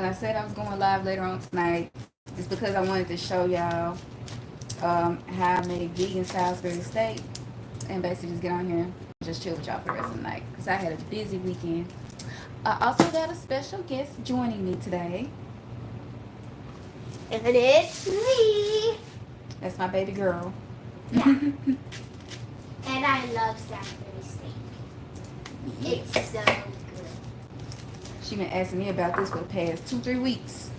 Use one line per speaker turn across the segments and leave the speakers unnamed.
when I said I was going live later on tonight, it's because I wanted to show y'all how I made vegan Salisbury steak, and basically just get on here and just chill with y'all for the rest of the night because I had a busy weekend. I also got a special guest joining me today.
And it's me.
That's my baby girl.
Yeah. And I love Salisbury steak.
Yes.
It's so good.
She been asking me about this for the past 2-3 weeks.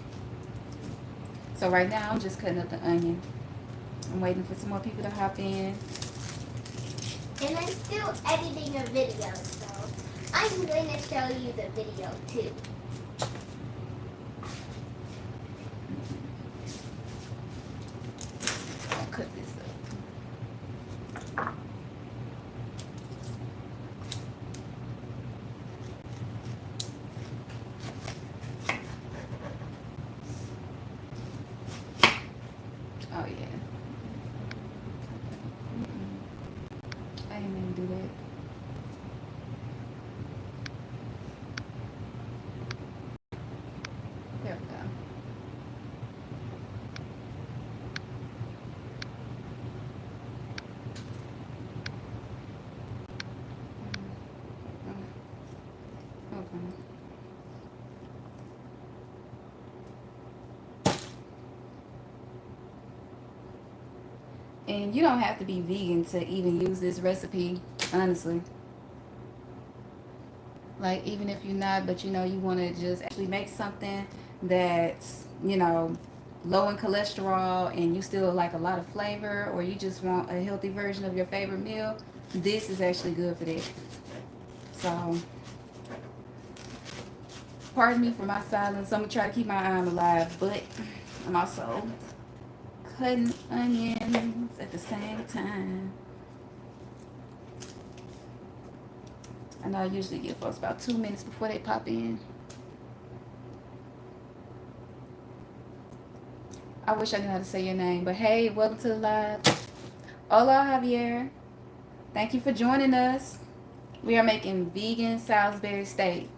So right now I'm just cutting up the onion. I'm waiting for some more people to hop in.
And I'm still editing a video, so I'm going to show you the video too.
I'll cut this up. Oh yeah. I didn't mean to do that. There we go. Okay. And you don't have to be vegan to even use this recipe, honestly. Like, even if you're not, but you know, you want to just actually make something that's, you know, low in cholesterol and you still like a lot of flavor, or you just want a healthy version of your favorite meal, this is actually good for that. So, pardon me for my silence. I'm going to try to keep my arm alive, but I'm also cutting onions at the same time. I know I usually give folks about 2 minutes before they pop in. I wish I knew how to say your name, but hey, welcome to the live. Hola, Javier. Thank you for joining us. We are making vegan Salisbury steak.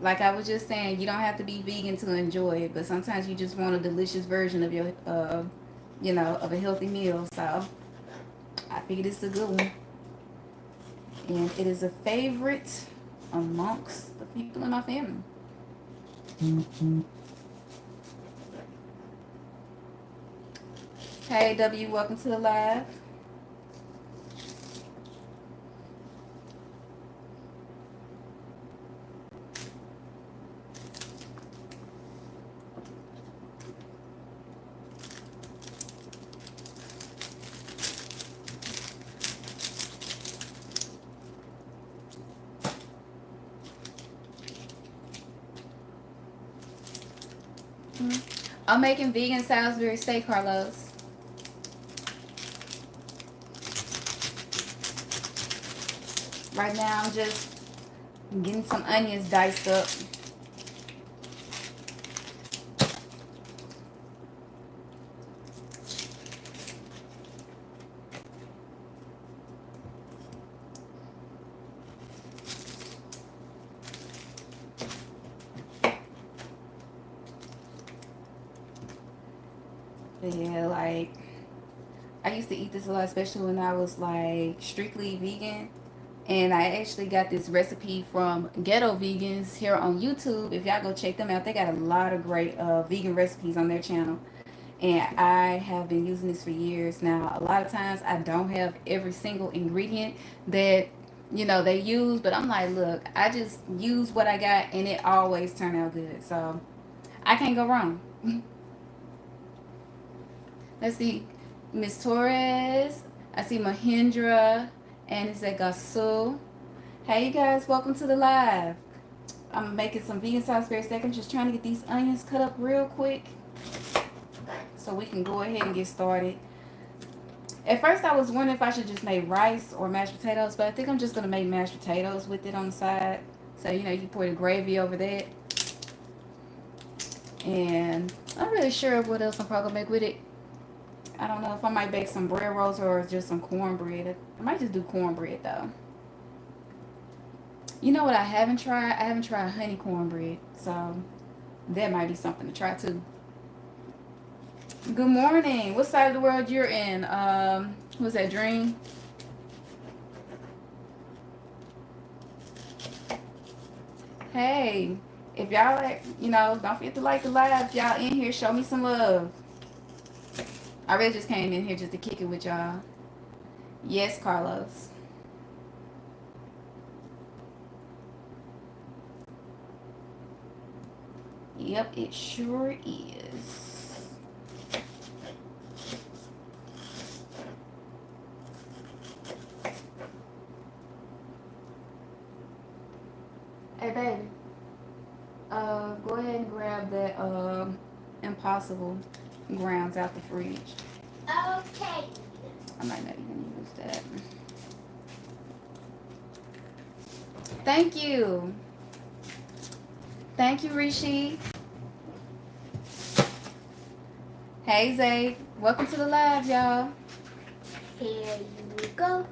Like I was just saying, you don't have to be vegan to enjoy it, but sometimes you just want a delicious version of your, you know, of a healthy meal. So I figured it's a good one. And it is a favorite amongst the people in my family. Hey, W, welcome to the live. I'm making vegan Salisbury steak, Carlos. Right now, I'm just getting some onions diced up. But yeah, like, I used to eat this a lot, especially when I was like strictly vegan. And I actually got this recipe from Ghetto Vegans here on YouTube. If y'all go check them out, they got a lot of great vegan recipes on their channel. And I have been using this for years now. A lot of times I don't have every single ingredient that, you know, they use. But I'm like, look, I just use what I got and it always turned out good. So I can't go wrong. Let's see. Miss Torres. I see Mahindra. And it's at Gasu. Hey, you guys. Welcome to the live. I'm making some vegan Salisbury steak. I'm just trying to get these onions cut up real quick so we can go ahead and get started. At first, I was wondering if I should just make rice or mashed potatoes, but I think I'm just going to make mashed potatoes with it on the side. So, you know, you can pour the gravy over that. And I'm not really sure what else I'm probably going to make with it. I don't know if I might bake some bread rolls or just some cornbread. I might just do cornbread, though. You know what I haven't tried? I haven't tried honey cornbread. So that might be something to try too. Good morning. What side of the world you're in? Who's that, Dream? Hey, if y'all like, don't forget to like the live. If y'all in here, show me some love. I really just came in here just to kick it with y'all. Yes, Carlos. Yep, it sure is. Hey, baby. Go ahead and grab that Impossible grounds out the fridge.
Okay.
I might not even use that. Thank you. Thank you, Rishi. Hey, Zay. Welcome to the live, y'all.
Here you go.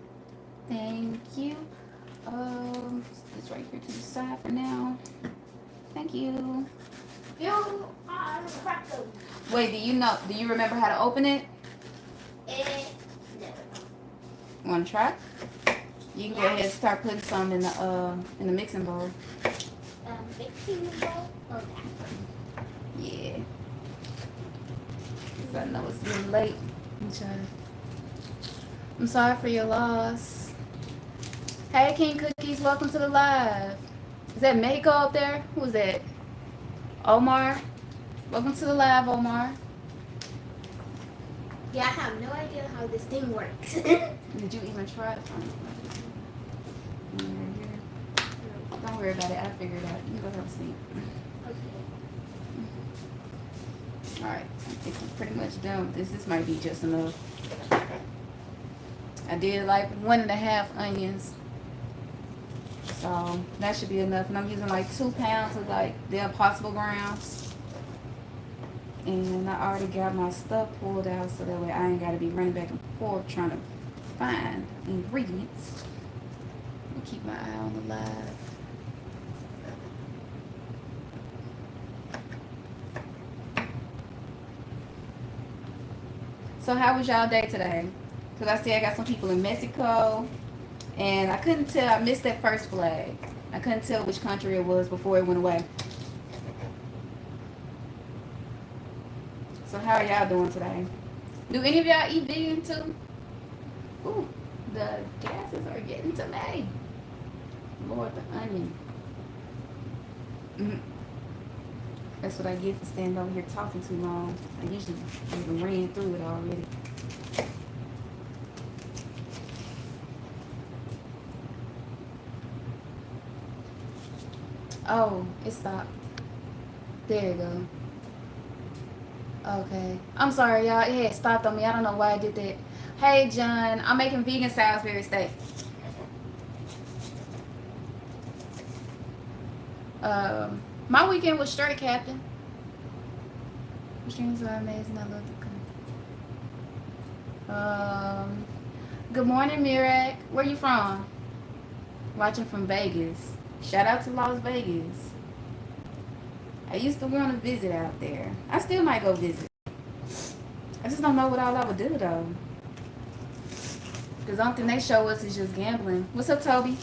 Thank you. It's right here to the side for now. Thank you.
You are cracker.
Wait, do you remember how to open it?
No.
Want to try? You can go ahead and start putting some in the mixing bowl.
Mixing bowl? Okay.
Yeah. Cause I know it's getting late. I'm sorry for your loss. Hey, King Cookies, welcome to the live. Is that Mexico up there? Who's that? Omar. Welcome to the live, Omar.
Yeah, I have no idea how this thing works.
Did you even try to find it? Don't worry about it. I figured it out. You go have a seat.
Okay.
Alright, I think I'm pretty much done with this. This might be just enough. I did like 1.5 onions. So that should be enough. And I'm using like 2 pounds of like the Impossible grounds. And I already got my stuff pulled out so that way I ain't got to be running back and forth trying to find ingredients. Let me keep my eye on the live. So how was y'all day today? Because I see I got some people in Mexico. And I couldn't tell. I missed that first flag. I couldn't tell which country it was before it went away. So how are y'all doing today? Do any of y'all eat vegan too? Ooh, the gases are getting to me. Lord, the onion. That's what I get for standing over here talking too long. I usually even ran through it already. Oh, it stopped. There you go. Okay. I'm sorry, y'all. It had stopped on me. I don't know why I did that. Hey, John. I'm making vegan Salisbury steak. My weekend was straight, Captain. The streams are amazing. I love the good morning, Mirek. Where you from? Watching from Vegas. Shout out to Las Vegas. I used to want to visit out there. I still might go visit. I just don't know what all I would do though. Because the only thing they show us is just gambling. What's up, Toby?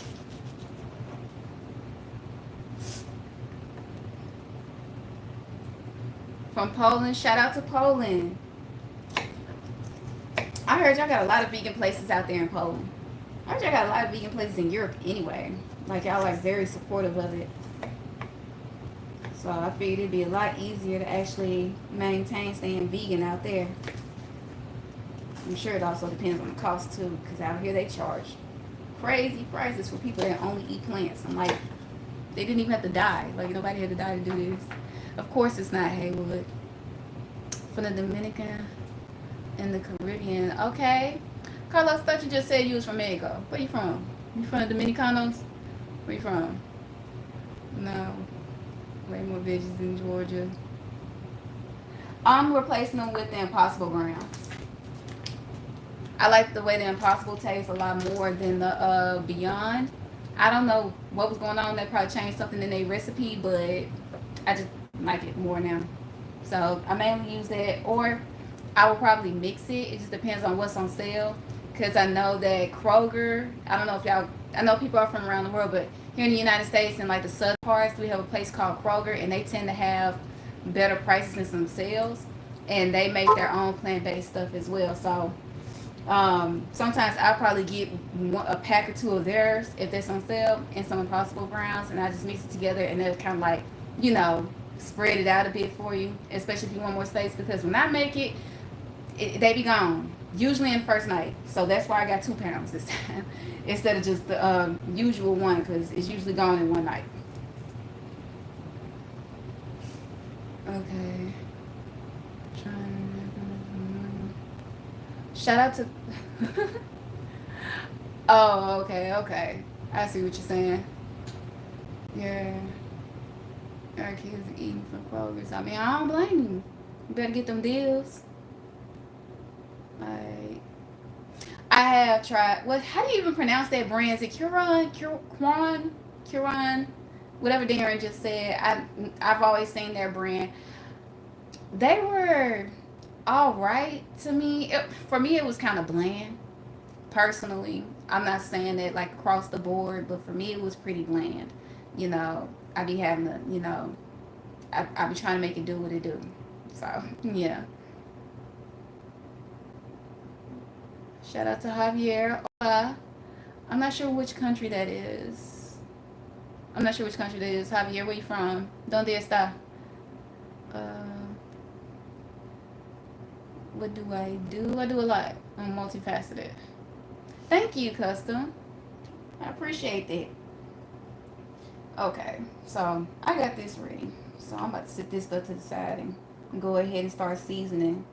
From Poland. Shout out to Poland. I heard y'all got a lot of vegan places out there in Poland. I heard y'all got a lot of vegan places in Europe anyway. Like y'all like very supportive of it. So I figured it'd be a lot easier to actually maintain staying vegan out there. I'm sure it also depends on the cost too, because out here they charge crazy prices for people that only eat plants. I'm like, they didn't even have to die. Like nobody had to die to do this. Of course it's not Haywood. From the Dominican and the Caribbean. Okay. Carlos, I thought you just said you was from Mexico. Where you from? You from the Dominicanos? Where you from? No. Way more veggies in Georgia. I'm replacing them with the Impossible grounds. I like the way the Impossible tastes a lot more than the Beyond. I don't know what was going on. They probably changed something in their recipe, but I just like it more now. So I mainly use that, or I will probably mix it. It just depends on what's on sale. Because I know that Kroger, I don't know if y'all, I know people are from around the world, but here in the United States and like the southern parts, we have a place called Kroger, and they tend to have better prices and some sales. And they make their own plant based stuff as well. So sometimes I'll probably get a pack or two of theirs if that's on sale and some Impossible Browns, and I just mix it together, and they'll kind of like, you know, spread it out a bit for you, especially if you want more steaks. Because when I make they be gone usually in the first night. So that's why I got 2 pounds this time instead of just the usual one, because it's usually gone in one night. Okay. Shout out to. Oh, okay, okay. I see what you're saying. Yeah, our kids are eating from Kroger's. I mean, I don't blame you. You better get them deals. Like, I have tried. What? How do you even pronounce that brand? Is it Curon, whatever Darren just said. I've always seen their brand. They were all right to me. For me, it was kind of bland. Personally, I'm not saying that like across the board, but for me, it was pretty bland. You know, I be having to, I be trying to make it do what it do. So yeah. Shout out to Javier. Hola. I'm not sure which country that is. I'm not sure which country that is. Javier, where you from? Donde está? Uh, what do I do? I do a lot. I'm multifaceted. Thank you, Custom. I appreciate that. Okay, so I got this ready. So I'm about to set this stuff to the side and go ahead and start seasoning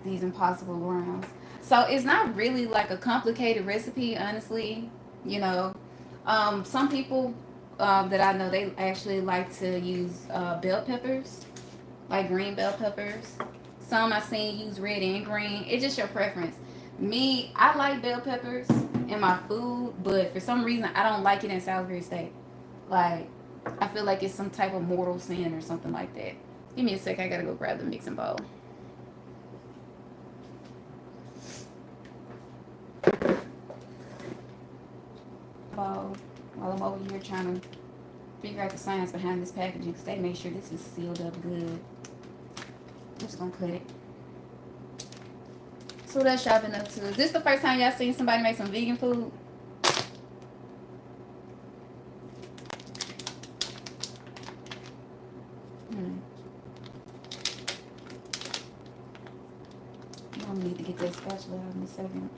these Impossible Browns. So it's not really like a complicated recipe, honestly. You know, some people that I know, they actually like to use bell peppers, like green bell peppers. Some I seen use red and green. It's just your preference. Me, I like bell peppers in my food, but for some reason I don't like it in Salisbury steak. Like, I feel like it's some type of mortal sin or something like that. Give me a sec. I gotta go grab the mixing bowl. Bowl. While I'm over here trying to figure out the science behind this packaging, because they make sure this is sealed up good. I'm just gonna cut it. So what else y'all been up to? Is this the first time y'all seen somebody make some vegan food? Hmm. I'm gonna need to get that spatula out in a second.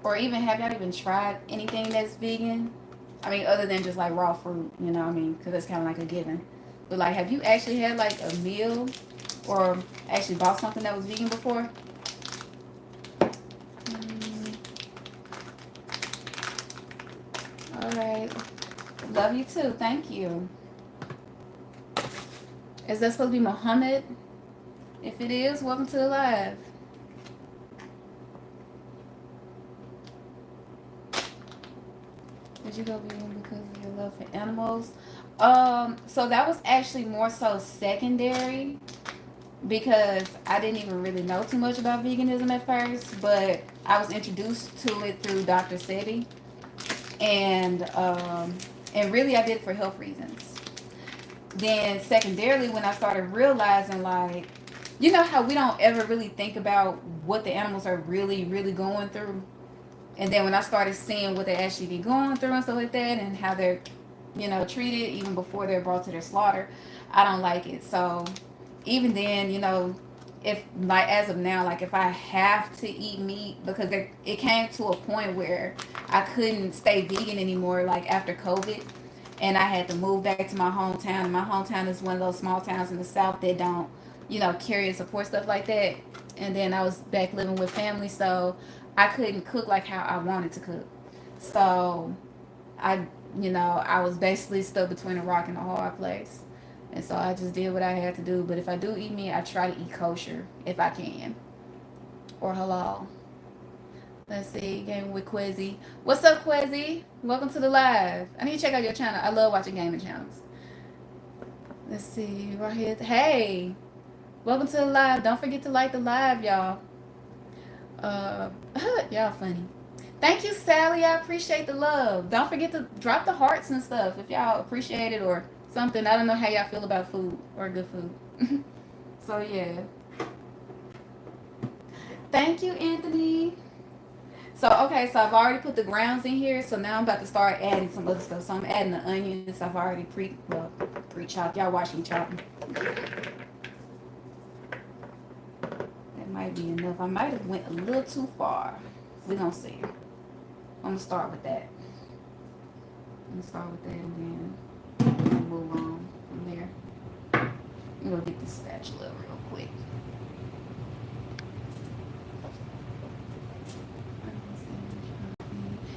Or even, have y'all even tried anything that's vegan? I mean, other than just like raw fruit, you know what I mean? Because that's kind of like a given. But like, have you actually had like a meal or actually bought something that was vegan before? Mm, all right. Love you too. Thank you. Is that supposed to be Muhammad? If it is, welcome to the live. Did you go vegan because of your love for animals? So that was actually more so secondary because I didn't even really know too much about veganism at first, but I was introduced to it through Dr. Sebi, and really I did it for health reasons. Then secondarily, when I started realizing, like, you know how we don't ever really think about what the animals are really going through, and then when I started seeing what they actually be going through and stuff like that, and how they're, treated even before they're brought to their slaughter, I don't like it. So even then, if like as of now, like if I have to eat meat, because it came to a point where I couldn't stay vegan anymore, like after COVID, and I had to move back to my hometown. And my hometown is one of those small towns in the South that don't, carry and support stuff like that. And then I was back living with family, so I couldn't cook like how I wanted to cook. So I was basically stuck between a rock and a hard place. And so I just did what I had to do. But if I do eat meat, I try to eat kosher if I can, or halal. Let's see, game with Quezzy. What's up, Quezzy? Welcome to the live. I need to check out your channel. I love watching gaming channels. Let's see, right here. Hey, welcome to the live. Don't forget to like the live, y'all. Y'all funny. Thank you, Sally. I appreciate the love. Don't forget to drop the hearts and stuff if y'all appreciate it or something. I don't know how y'all feel about food or good food. So yeah. Thank you, Anthony. So okay, so I've already put the grounds in here. So now I'm about to start adding some other stuff. So I'm adding the onions. I've already pre-chopped. Y'all watch me chop them. That might be enough. I might have went a little too far. We're gonna see. I'm gonna start with that. I'm gonna start with that and then move on from there. I'm gonna get this spatula real quick.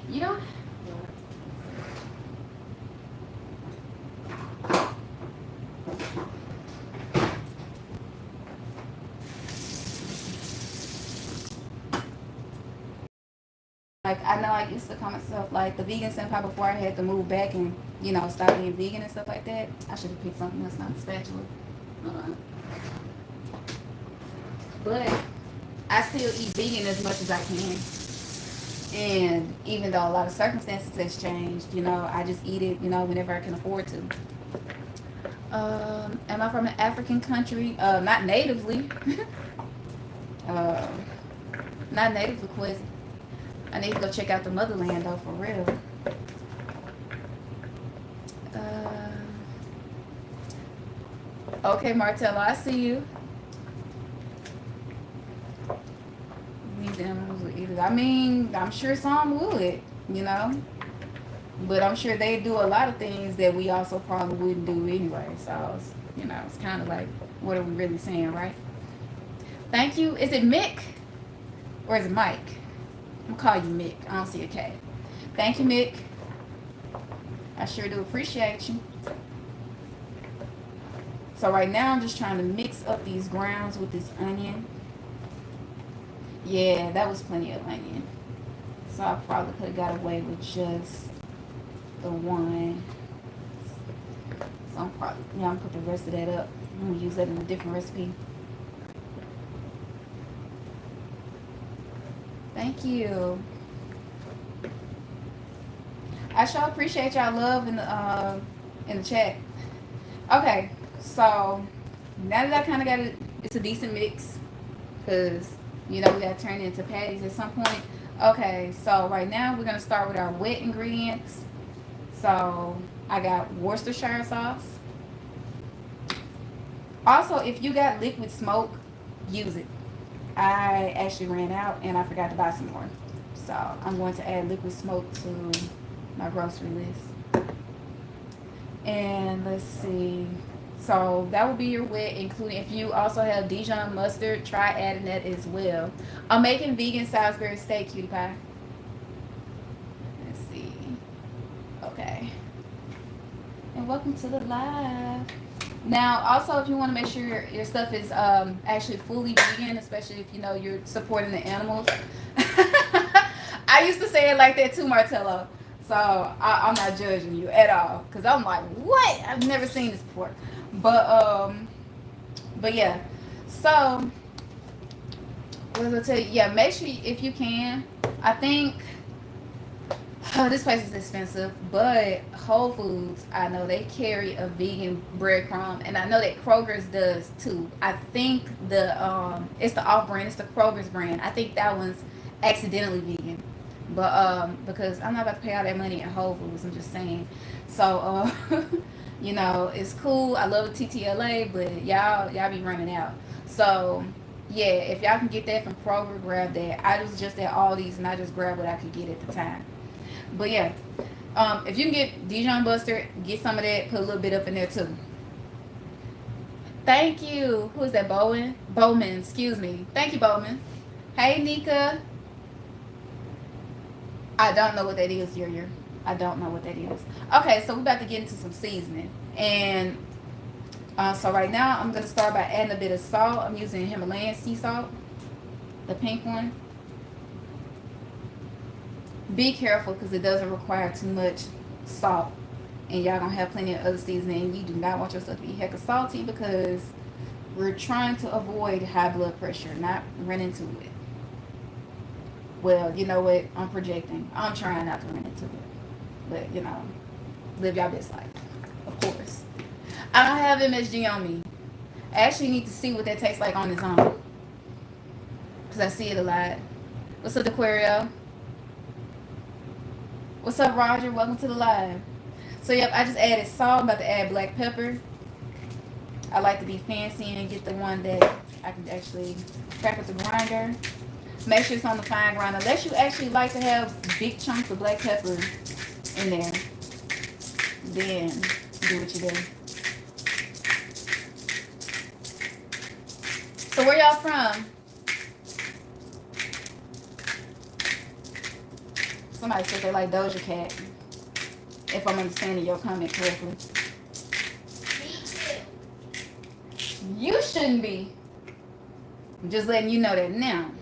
You know, like I know I used to comment stuff like the vegan senpai before I had to move back and stop being vegan and stuff like that. I should have picked something else, not the spatula. Uh, but I still eat vegan as much as I can. And even though a lot of circumstances has changed, I just eat it, whenever I can afford to. Am I from an African country? Not natively. uh, Not natively, Quizzy. I need to go check out the motherland though, for real. Okay, Martella, I see you. These animals would eat it. I mean, I'm sure some would, but I'm sure they do a lot of things that we also probably wouldn't do anyway. So, it's kind of like, what are we really saying, right? Thank you. Is it Mick or is it Mike? I'm gonna call you Mick. I don't see a K. Thank you, Mick. I sure do appreciate you. So right now I'm just trying to mix up these grounds with this onion. Yeah, that was plenty of onion. So I probably could have got away with just the one. So I'm probably, I'm gonna put the rest of that up. I'm gonna use that in a different recipe. Thank you. I sure appreciate y'all love in the chat. Okay, so now that I kind of got it, it's a decent mix because we gotta turn it into patties at some point. Okay, so right now we're gonna start with our wet ingredients. So I got Worcestershire sauce. Also, if you got liquid smoke, use it. I actually ran out and I forgot to buy some more. So I'm going to add liquid smoke to my grocery list. And let's see. So that will be your wet, including if you also have Dijon mustard, try adding that as well. I'm making vegan Salisbury steak, cutie pie. Let's see. Okay. And welcome to the live. Now, also, if you want to make sure your stuff is actually fully vegan, especially if you're supporting the animals. I used to say it like that too, Martello. So I'm not judging you at all, because I'm like, what? I've never seen this before. But yeah. So what was I tell you? Yeah, make sure if you can. I think this place is expensive, but Whole Foods, I know they carry a vegan breadcrumb, and I know that Kroger's does too. I think it's the off brand, it's the Kroger's brand. I think that one's accidentally vegan, but because I'm not about to pay all that money at Whole Foods, I'm just saying. So it's cool. I love TTLA, but y'all be running out. So yeah, if y'all can get that from Kroger, grab that. I was just at Aldi's and I just grabbed what I could get at the time. But yeah, if you can get Dijon mustard, get some of that, put a little bit up in there too. Thank you. Who is that? Bowman, excuse me. Thank you, Bowman. Hey, Nika. I don't know what that is, Yer. I don't know what that is. Okay, so we're about to get into some seasoning. And So right now I'm gonna start by adding a bit of salt. I'm using Himalayan sea salt, the pink one. Be careful because it doesn't require too much salt, and y'all gonna have plenty of other seasoning. You do not want your stuff to be hecka salty because we're trying to avoid high blood pressure, not run into it. Well, you know what? I'm projecting. I'm trying not to run into it, but you know, live your best life, of course. I don't have MSG on me. I actually need to see what that tastes like on its own because I see it a lot. What's up, Aquario? What's up, Roger? Welcome to the live. So, yep, I just added salt. I'm about to add black pepper. I like to be fancy and get the one that I can actually crack with the grinder. Make sure it's on the fine grinder. Unless you actually like to have big chunks of black pepper in there, then do what you do. So, where y'all from? Somebody said they like Doja Cat. If I'm understanding your comment correctly.
Me too.
You shouldn't be. I'm just letting you know that now.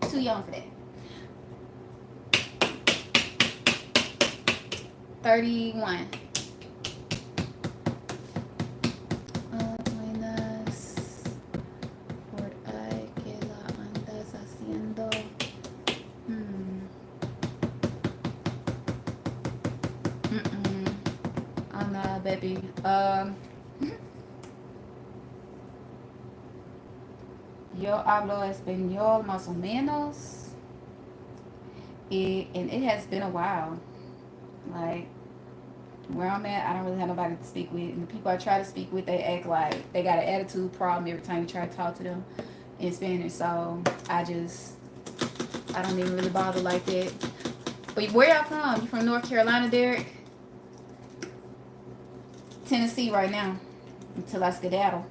Too young for that. 31. Buenas. Por ahí que la andas haciendo. Hola, baby. Yo hablo español más o menos. And it has been a while. Like, where I'm at, I don't really have nobody to speak with. And the people I try to speak with, they act like they got an attitude problem every time you try to talk to them in Spanish. So, I don't even really bother like that. But where y'all from? You from North Carolina, Derek? Tennessee right now. Until I skedaddle.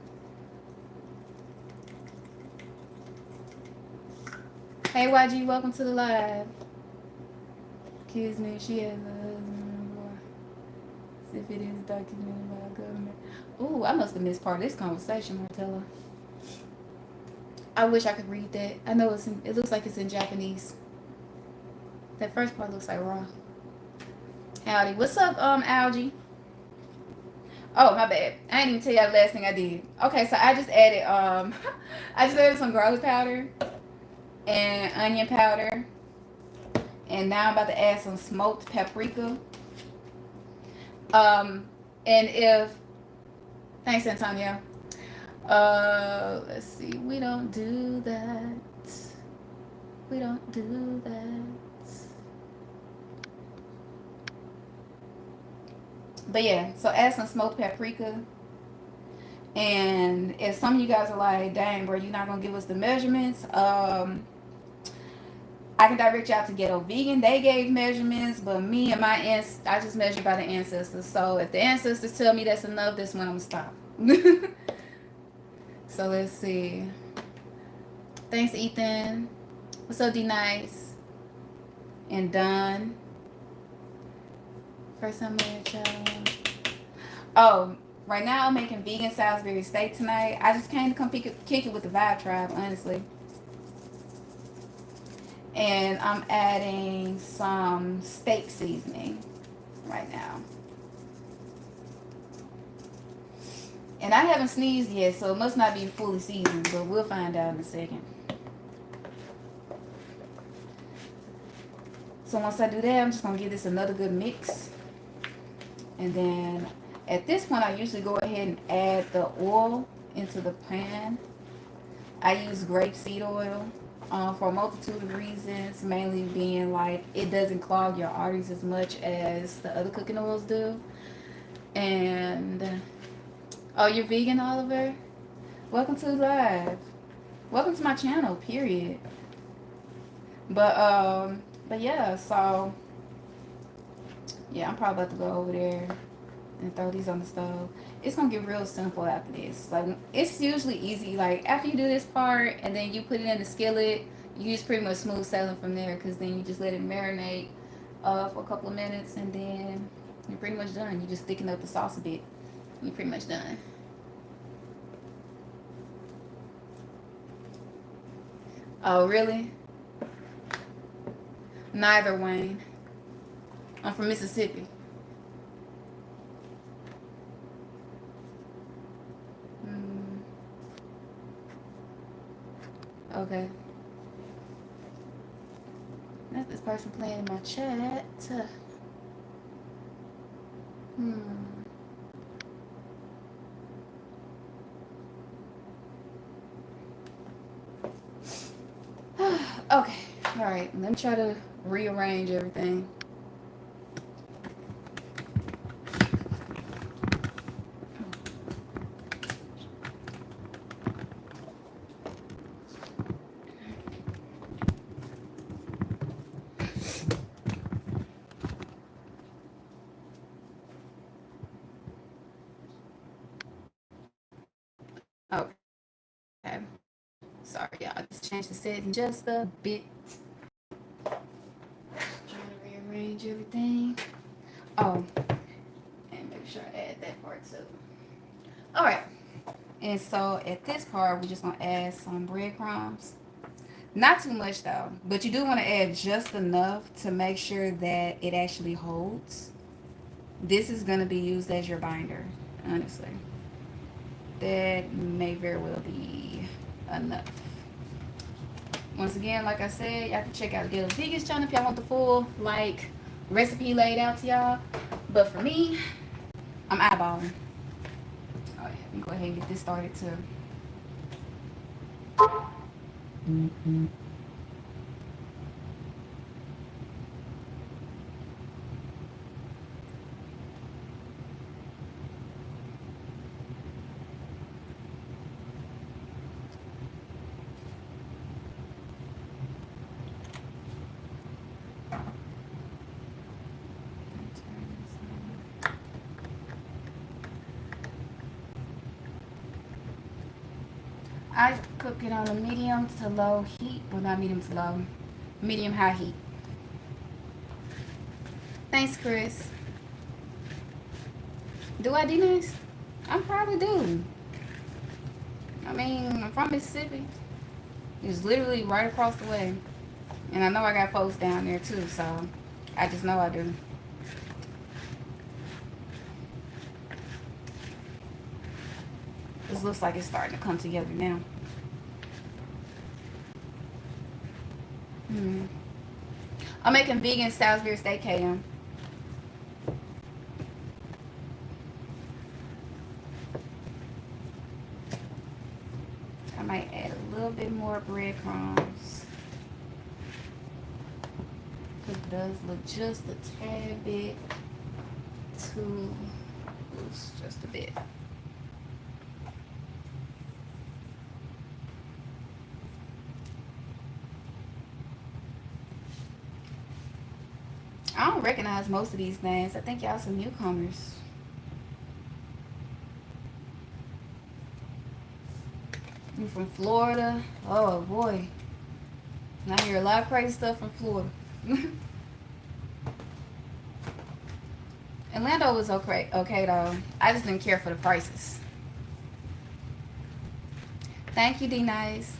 Hey YG, welcome to the live. Excuse me, she has a husband or if it is documented by government. Ooh, I must have missed part of this conversation, Martella. I wish I could read that. I know it looks like it's in Japanese. That first part looks like raw. Howdy. What's up, Algie? Oh, my bad. I didn't even tell y'all the last thing I did. Okay, so I just added I just added some garlic powder and onion powder. And now I'm about to add some smoked paprika. And if thanks, Antonio. Let's see. We don't do that. We don't do that. But yeah, so add some smoked paprika. And if some of you guys are like, dang, bro, you're not gonna give us the measurements, I can direct y'all to Ghetto Vegan. They gave measurements, but me and I just measured by the ancestors. So if the ancestors tell me that's enough, that's when I'm gonna stop. So let's see. Thanks, Ethan. What's up, D Nice? And Don. First time I child. Oh, right now I'm making vegan Salisbury steak tonight. I just came to come kick it with the Vibe Tribe, honestly. And I'm adding some steak seasoning right now. And I haven't sneezed yet, so it must not be fully seasoned, but we'll find out in a second. So once I do that, I'm just going to give this another good mix. And then at this point, I usually go ahead and add the oil into the pan. I use grapeseed oil. For a multitude of reasons, mainly being like it doesn't clog your arteries as much as the other cooking oils do. And oh, you're vegan, Oliver? Welcome to the live. Welcome to my channel, period. But yeah, so yeah, I'm probably about to go over there and throw these on the stove. It's gonna get real simple after this. Like, it's usually easy. Like, after you do this part and then you put it in the skillet, you just pretty much smooth sailing from there, because then you just let it marinate for a couple of minutes, and then you're pretty much done. You just thicken up the sauce a bit. You're pretty much done. Oh, really? Neither, Wayne. I'm from Mississippi. Mm, okay. Not this person playing in my chat. Hmm. Okay. All right. Let me try to rearrange everything. Okay. Sorry, y'all. Just change the setting just a bit. Trying to rearrange everything. Oh, and make sure I add that part too. All right. And so at this part, we're just gonna add some breadcrumbs. Not too much though, but you do want to add just enough to make sure that it actually holds. This is gonna be used as your binder, honestly. That may very well be enough. Once again, like I said, y'all can check out the Ghetto Vegans channel if y'all want the full like recipe laid out to y'all. But for me, I'm eyeballing. Oh yeah, let me go ahead and get this started too. I cook it on a medium to low heat. Well, not medium to low. Medium high heat. Thanks, Chris. Do I do nice? I probably do. I mean, I'm from Mississippi. It's literally right across the way. And I know I got folks down there too, so I just know I do. This looks like it's starting to come together now. I'm making vegan Salisbury steak ham. I might add a little bit more breadcrumbs. It does look just a tad bit too loose, just a bit. I don't recognize most of these names. I think y'all some newcomers. You from Florida? Oh boy. I hear a lot of crazy stuff from Florida. Orlando was okay though. I just didn't care for the prices. Thank you, D Nice.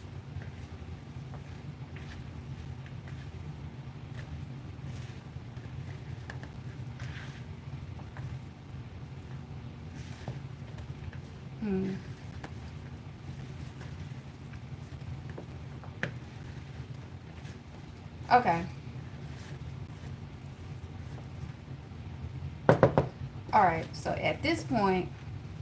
Okay. All right. So at this point,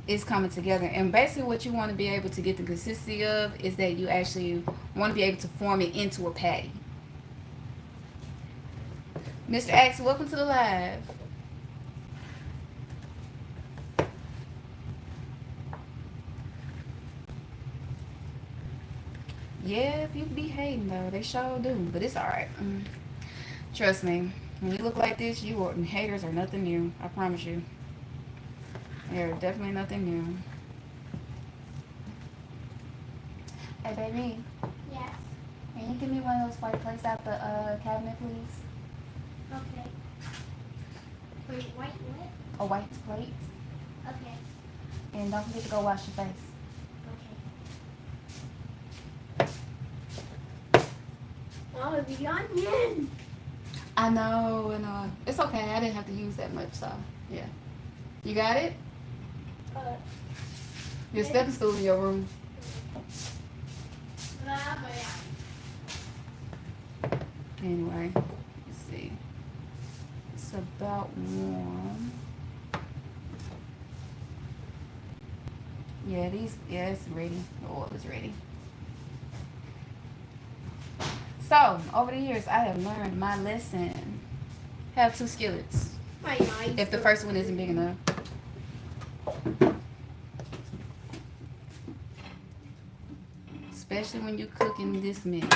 it's coming together, and basically what you want to be able to get the consistency of is that you actually want to be able to form it into a patty. Mr. X, welcome to the live. Yeah, people be hating though. They sure do, but it's all right. Trust me. When you look like this, haters are nothing new. I promise you. They're definitely nothing new. Hey, baby.
Yes.
Can you give me one of those white plates out the cabinet, please?
Okay. Wait, white what?
A white plate.
Okay.
And don't forget to go wash your face.
Okay. Oh, the onion.
I know. It's okay. I didn't have to use that much, so yeah. You got it? Your stepping stool in your room. Anyway, let's see. It's about warm. Yeah, it's ready. The oil is ready. So, over the years, I have learned my lesson. Have two skillets. If the first one isn't big enough. Especially when you're cooking this many.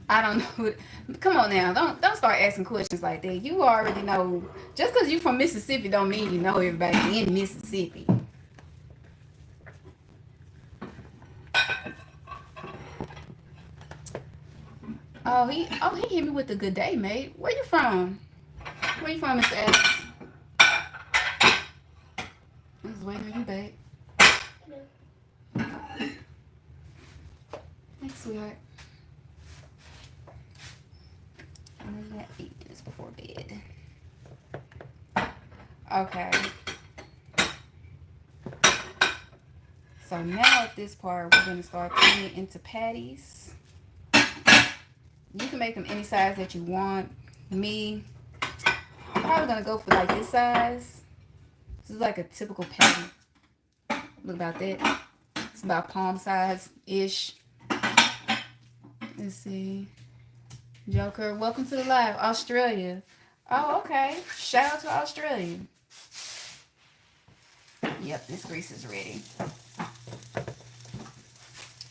I don't know. Come on now. Don't start asking questions like that. You already know. Just because you from Mississippi don't mean you know everybody in Mississippi. He hit me with a good day, mate. Where you from? Where you from, Mr. Alex? I was waiting on you, babe. Thanks, sweetheart. I got 8 minutes before bed. Okay. So now at this part, we're going to start putting it into patties. You can make them any size that you want. Me, I'm probably going to go for like this size. This is like a typical patty. Look about that. It's about palm size-ish. Let's see. Joker, welcome to the live. Australia. Oh, okay. Shout out to Australia. Yep, this grease is ready.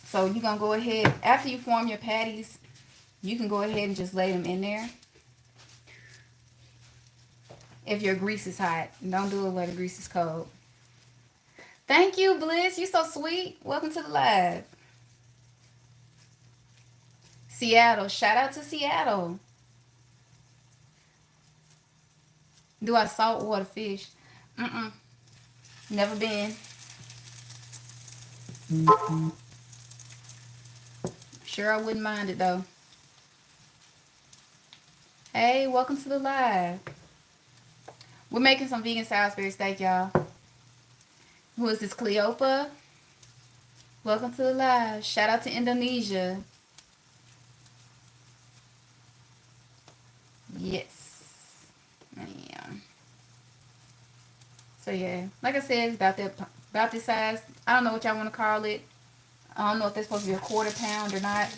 So you're going to go ahead, after you form your patties, you can go ahead and just lay them in there. If your grease is hot. Don't do it while the grease is cold. Thank you, Bliss. You're so sweet. Welcome to the live. Seattle. Shout out to Seattle. Do I saltwater fish? Never been. Sure, I wouldn't mind it though. Hey, welcome to the live. We're making some vegan Salisbury steak, y'all. Who is this, Cleopa? Welcome to the live. Shout out to Indonesia. Yes. Yeah. So yeah, like I said, it's about this size. I don't know what y'all want to call it. I don't know if they're supposed to be a quarter pound or not.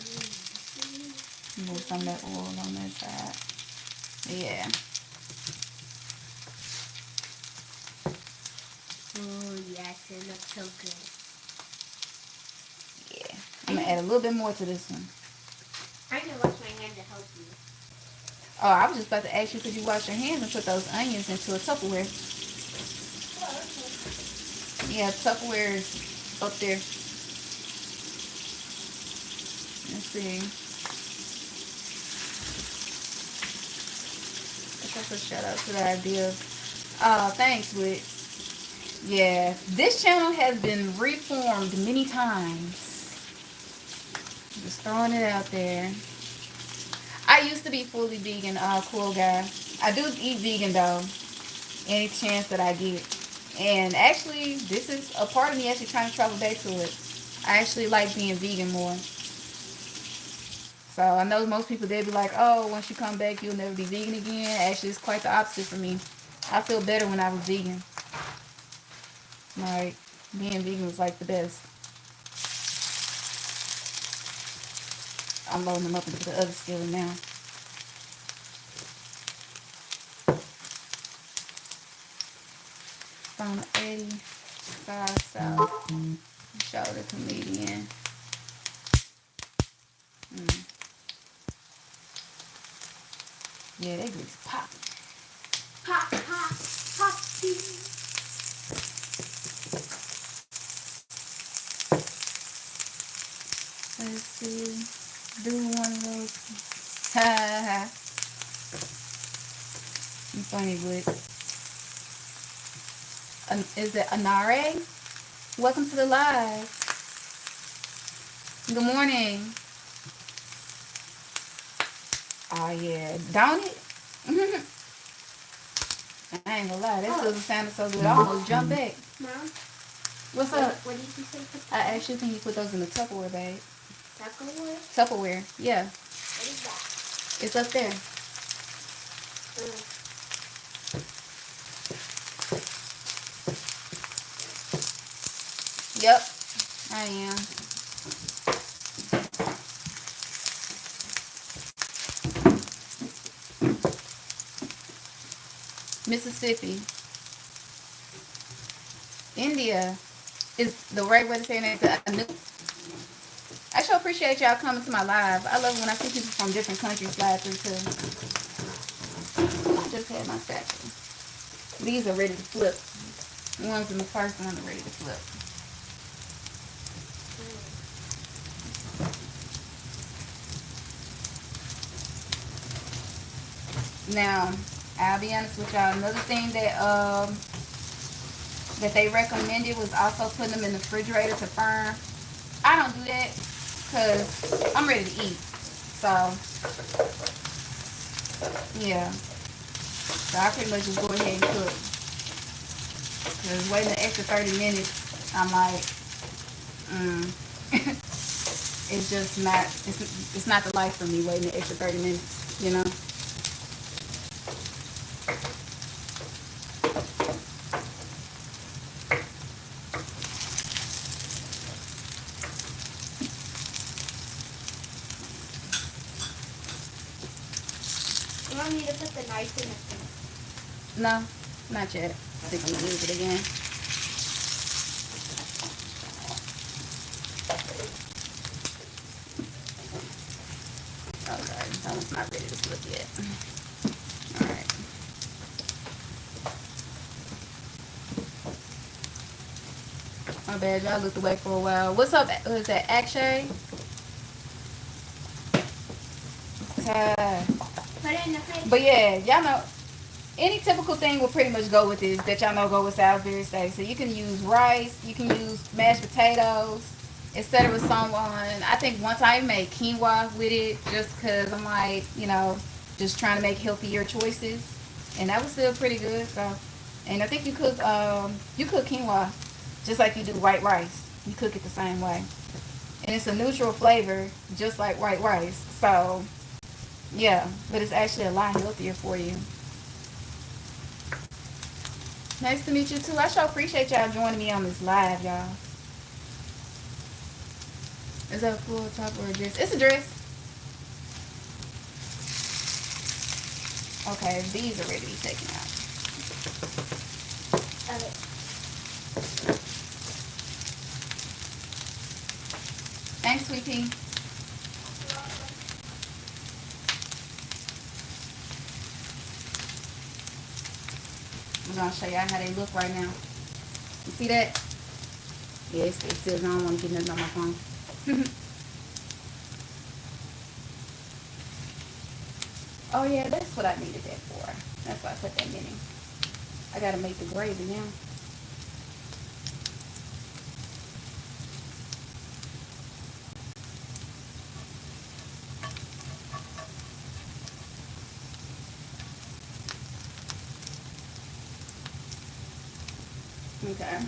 Move some of that oil on that side. Yeah.
Oh yes, it looks so good.
Yeah. I'm gonna add a little bit more to this one.
I'm gonna wash my hands to help you.
Oh, I was just about to ask you, could you wash your hands and put those onions into a Tupperware?
Oh, okay.
Yeah, Tupperware is up there. Let's see. Let's also shout out to the idea of, thanks, Whit. Yeah, this channel has been reformed many times. Just throwing it out there. I used to be fully vegan, cool guy. I do eat vegan though, any chance that I get. And actually, this is a part of me actually trying to travel back to it. I actually like being vegan more. So I know most people, they'll be like, oh, once you come back, you'll never be vegan again. Actually, it's quite the opposite for me. I feel better when I was vegan. Like, being vegan was like the best. I'm loading them up into the other skillet now. From Eddie, South, show the comedian. Yeah, that grease pop.
Pop, pop, pop.
Let's see. Do one of those. Ha ha. You funny, Blick. Is it Anare? Welcome to the live. Good morning. Oh yeah, don't it? I ain't gonna lie, that still sounded so good. I almost jumped back.
Mom?
What's up?
What did you say?
I actually think you put those in the Tupperware bag.
Tupperware?
Tupperware, yeah.
What is that?
It's up there. Yep, I am. Mississippi. India is the right way to say it. I sure appreciate y'all coming to my live. I love it when I see people from different countries slide through too. I just had my spatula. These are ready to flip. The ones in the first one are ready to flip. Now, I'll be honest with y'all. Another thing that they recommended was also putting them in the refrigerator to firm. I don't do that because I'm ready to eat. So, yeah. So I pretty much just go ahead and cook. Because waiting an extra 30 minutes, I'm like, it's just not, it's not the life for me waiting an extra 30 minutes, you know?
You want me to put the knife in the sink?
No, not yet. I think I'm going to use it again. Okay, that one's not ready to flip yet. Alright. My bad, y'all looked away for a while. What's up? Who's that? Akshay?
Put it in the fridge.
But yeah, y'all know, any typical thing will pretty much go with this that y'all know go with Salisbury steak. So you can use rice, you can use mashed potatoes instead of with someone. I think once I made quinoa with it just because I'm like, you know, just trying to make healthier choices. And that was still pretty good. So, and I think you cook quinoa just like you do white rice. You cook it the same way. And it's a neutral flavor just like white rice. So, yeah, but it's actually a lot healthier for you. Nice to meet you too. I sure appreciate y'all joining me on this live, y'all. Is that a full top or a dress? It's a dress. Okay, these are ready to be taken out.
Okay.
Thanks, sweet pea. I'm gonna show y'all how they look right now. You see that? Yeah, it says I don't want to get nothing on my phone. Oh yeah, that's what I needed that for. That's why I put that mini. I gotta make the gravy now. Okay.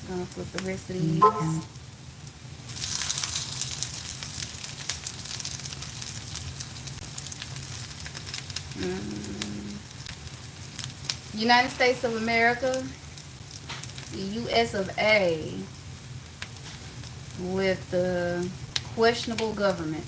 Gonna flip the rest of these. United States of America, the US of A, with the questionable government.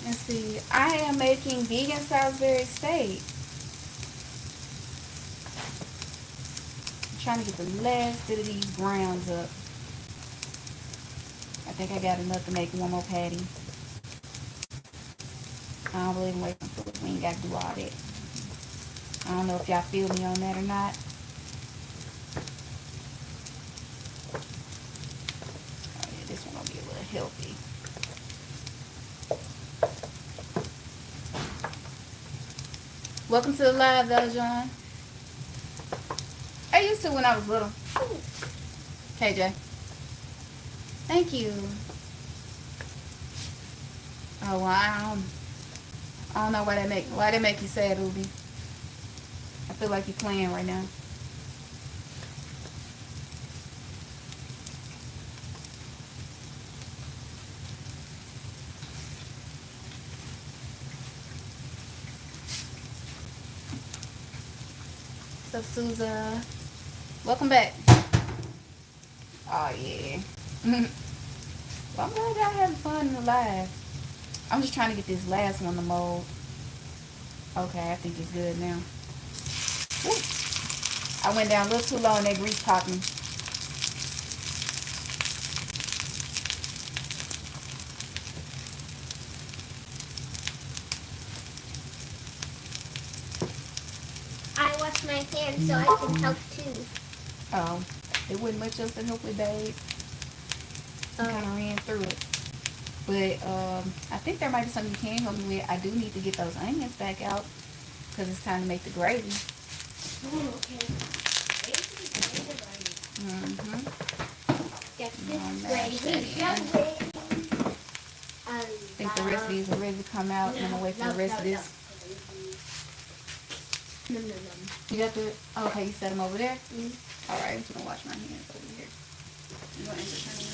Let's see. I am making vegan Salisbury steak. I'm trying to get the last bit of these browns up. I think I got enough to make one more patty. I don't believe in waiting for it. We ain't got to do all that. I don't know if y'all feel me on that or not. Oh yeah, this one will be a little healthy. Welcome to the live, though, John. I used to when I was little. KJ. Thank you. Oh, well, I don't know why they make you sad, Ubi. I feel like you're playing right now. What's up, Souza? Welcome back. Oh, yeah. Well, I'm glad y'all having fun in the live. I'm just trying to get this last one to mold. Okay, I think it's good now. Woo. I went down a little too low and that grease popped me.
I wash my hands so I can help too.
Oh, it wasn't much else to help with, babe. I kind of ran through it. But I think there might be something you can help me with. I do need to get those onions back out because it's time to make the gravy.
Oh, okay.
Mm-hmm.
Get
Mash
this ready.
that in. I think the rest of these are ready to come out. And I'm gonna wait for the rest of this.
No.
You got the, okay, you set them over there? Mm-hmm. All right, I'm just gonna wash my hands over here. You want to turn it on?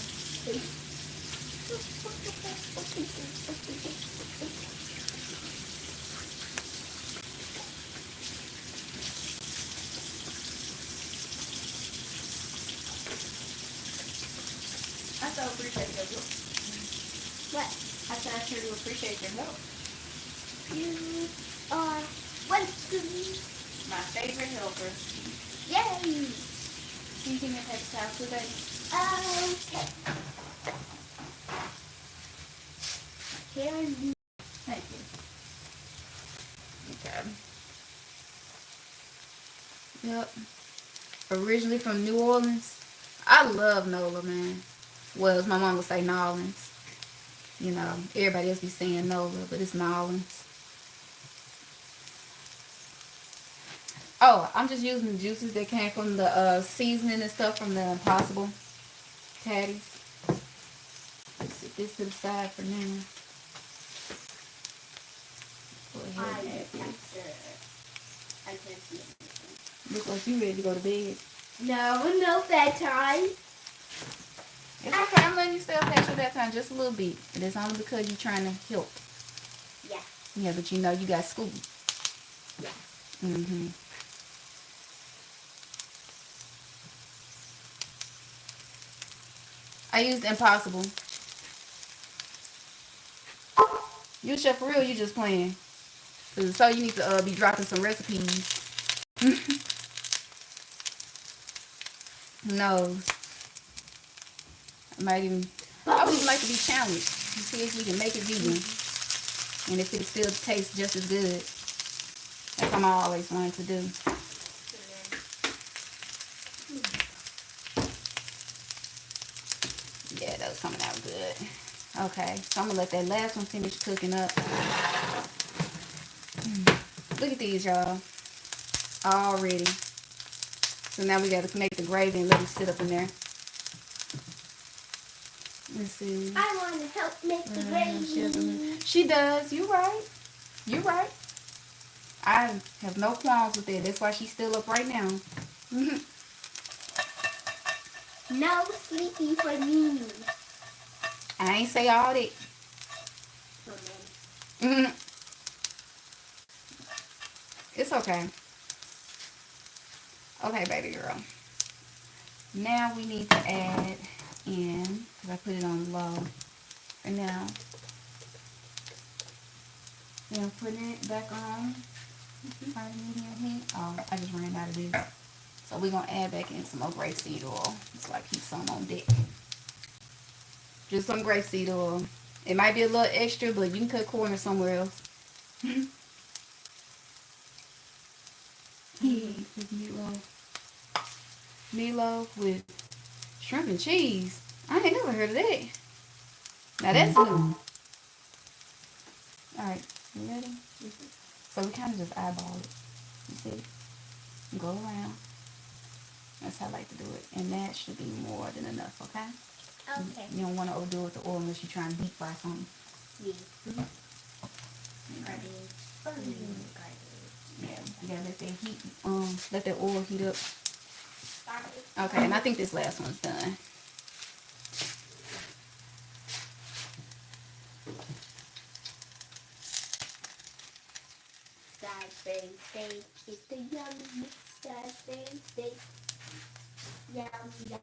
I so appreciate your help.
What?
I said I sure do appreciate your help.
You are welcome.
My favorite helper.
Yay!
Can you give me a paper towel too, baby?
Okay. Here you.
Thank you. Okay. Yep. Originally from New Orleans. I love Nola, man. Well, as my mom would say, Nolans. You know, everybody else be saying Nola, but it's Nolans. Oh, I'm just using the juices that came from the seasoning and stuff from the Impossible patties. Let's set this to the side for now. Go ahead and add this.
I can't see anything.
Look like you ready to go to bed.
No bedtime.
It's okay. I'm letting you stay up past your bedtime just a little bit. And it's only because you're trying to help.
Yeah.
Yeah, but you know you got school.
Yeah.
Mm-hmm. I used Impossible. You chef for real, you just playing. So you need to be dropping some recipes. Who knows? I would even like to be challenged. You see if you can make it vegan. And if it still tastes just as good. That's something I always wanted to do. Yeah, that was coming out good. Okay, so I'm going to let that last one finish cooking up. Look at these, y'all. All ready. So now we got to make the gravy and let it sit up in there. Let's see.
I want to help make the gravy.
She does. You right. You right. I have no qualms with that. That's why she's still up right now.
No sleepy for me.
I ain't say all that. It's okay. Okay, baby girl. Now we need to add in, because I put it on low for now. Then putting it back on. Medium heat. Oh, I just ran out of this. So we're going to add back in some more grapeseed oil. It's like heat some on deck. Just some grapeseed oil. It might be a little extra, but you can cut corners somewhere else. This meatloaf with shrimp and cheese. I ain't never heard of that. Now that's new. Alright, you ready? So we kind of just eyeball it. You see? Go around. That's how I like to do it. And that should be more than enough, okay?
Okay.
You don't want to overdo it with the oil unless you're trying to deep fry something.
Yeah.
Yeah, you gotta let that heat, let that oil heat up. Okay, and I think this last one's done.
Salisbury steak is the yummiest Salisbury steak. Yum, yum.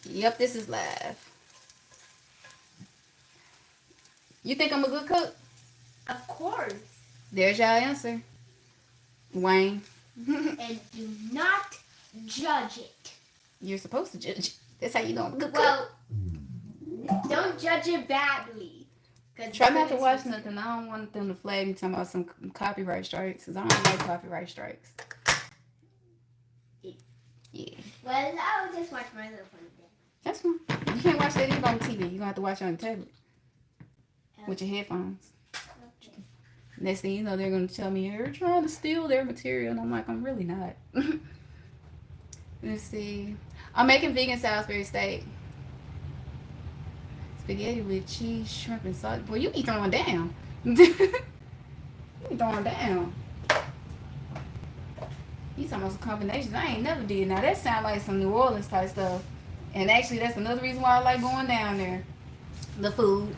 Yep, this is live. You think I'm a good cook?
Of course.
There's your answer. Wayne.
And do not judge it.
You're supposed to judge. That's how you know I'm a good
cook. Well, don't judge it badly.
Try not to watch nothing. I don't want them to flag me talking about some copyright strikes, because I don't like copyright strikes. Yeah.
Well, I'll just watch my little one then.
That's fine. You can't watch that even on TV. You're going to have to watch it on the tablet. With your headphones.
Okay.
Next thing you know, they're going to tell me, you're trying to steal their material. And I'm like, I'm really not. Let's see. I'm making vegan Salisbury steak. Spaghetti with cheese, shrimp, and salt. Boy, you be throwing down. You be throwing down. You talking about some combinations I ain't never did. Now, that sound like some New Orleans type stuff. And actually, that's another reason why I like going down there. The food.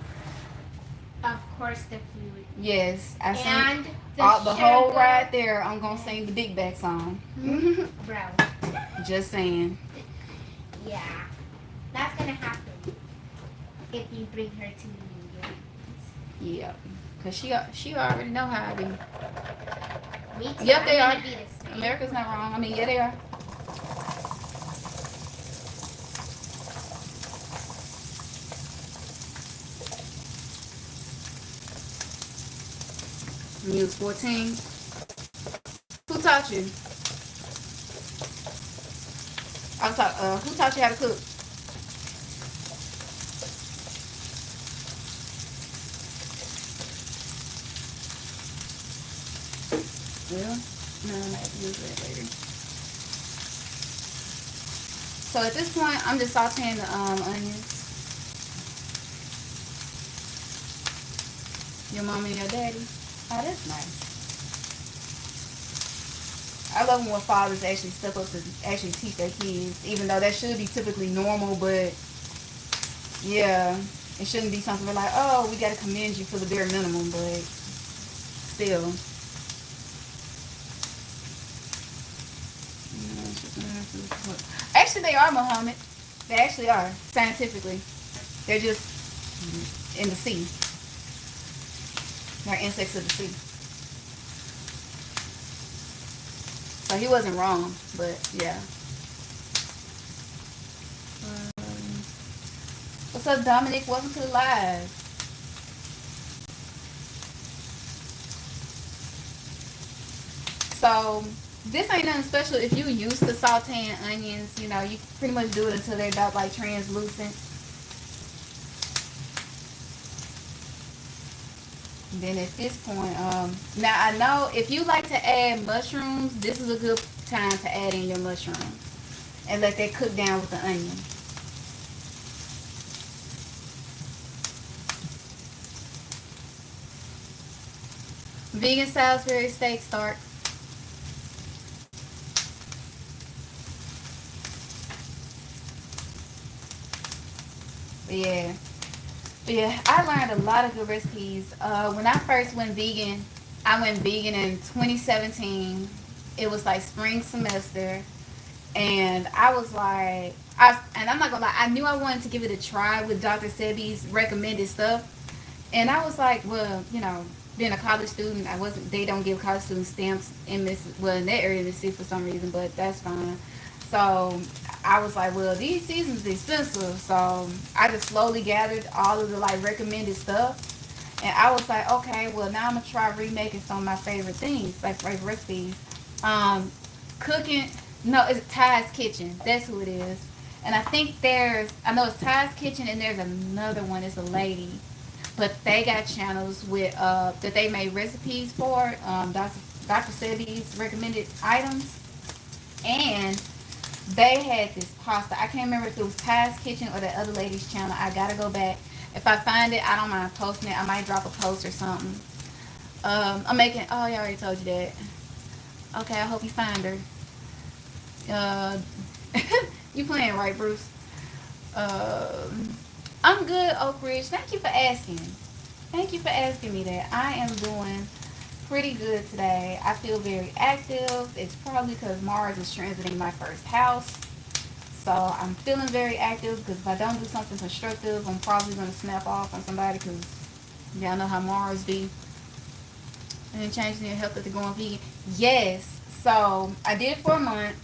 Of course, the food.
Yes, I
and
sing the whole ride there. I'm gonna sing the Big Back song.
Bro.
Just saying.
Yeah, that's gonna happen if you bring her to New York.
Yeah, cause she already know how I be.
Me too.
Yep, they are. America's not wrong. I mean, yeah, they are. You was 14. Who taught you? Who taught you how to cook? Well, no, I might have to use that later. So at this point, I'm just sauteing the onions. Your mom and your daddy. Oh, that's nice. I love when fathers actually step up to actually teach their kids, even though that should be typically normal, but yeah, it shouldn't be something we're like, oh, we got to commend you for the bare minimum, but still. Actually, they are, Muhammad. They actually are, scientifically. They're just in the sea. They're insects of the sea. So he wasn't wrong, but yeah. What's up, Dominic? Welcome to the live. So this ain't nothing special. If you used to sauteing onions, you know, you pretty much do it until they're about like translucent. Then at this point, now I know if you like to add mushrooms, this is a good time to add in your mushrooms and let that cook down with the onion. Vegan Salisbury steak start. Yeah. Yeah, I learned a lot of good recipes. When I first went vegan, I went vegan in 2017. It was like spring semester. And I was like, and I'm not gonna lie, I knew I wanted to give it a try with Dr. Sebi's recommended stuff. And I was like, well, you know, being a college student, they don't give college students stamps in in that area of Mississippi for some reason, but that's fine. So I was like, well, these seasons are expensive. So I just slowly gathered all of the like recommended stuff. And I was like, okay, well now I'm gonna try remaking some of my favorite things, like favorite recipes. cooking. No, it's Ty's Kitchen. That's who it is. And I think I know it's Ty's Kitchen, and there's another one. It's a lady, but they got channels with that they made recipes for. Dr. Sebi's recommended items, and they had this pasta. I can't remember if it was Ty's Kitchen or the other lady's channel. I gotta go back. If I find it, I don't mind posting it. I might drop a post or something. I'm making. Oh, I already told you that. Okay, I hope you find her. Uh, you playing right, Bruce? I'm good, Oak Ridge. Thank you for asking. Thank you for asking me that. I am doing pretty good today. I feel very active. It's probably because Mars is transiting my first house. So I'm feeling very active because if I don't do something constructive, I'm probably going to snap off on somebody because y'all know how Mars be. And then changing their health after going vegan. Yes. So I did it for a month.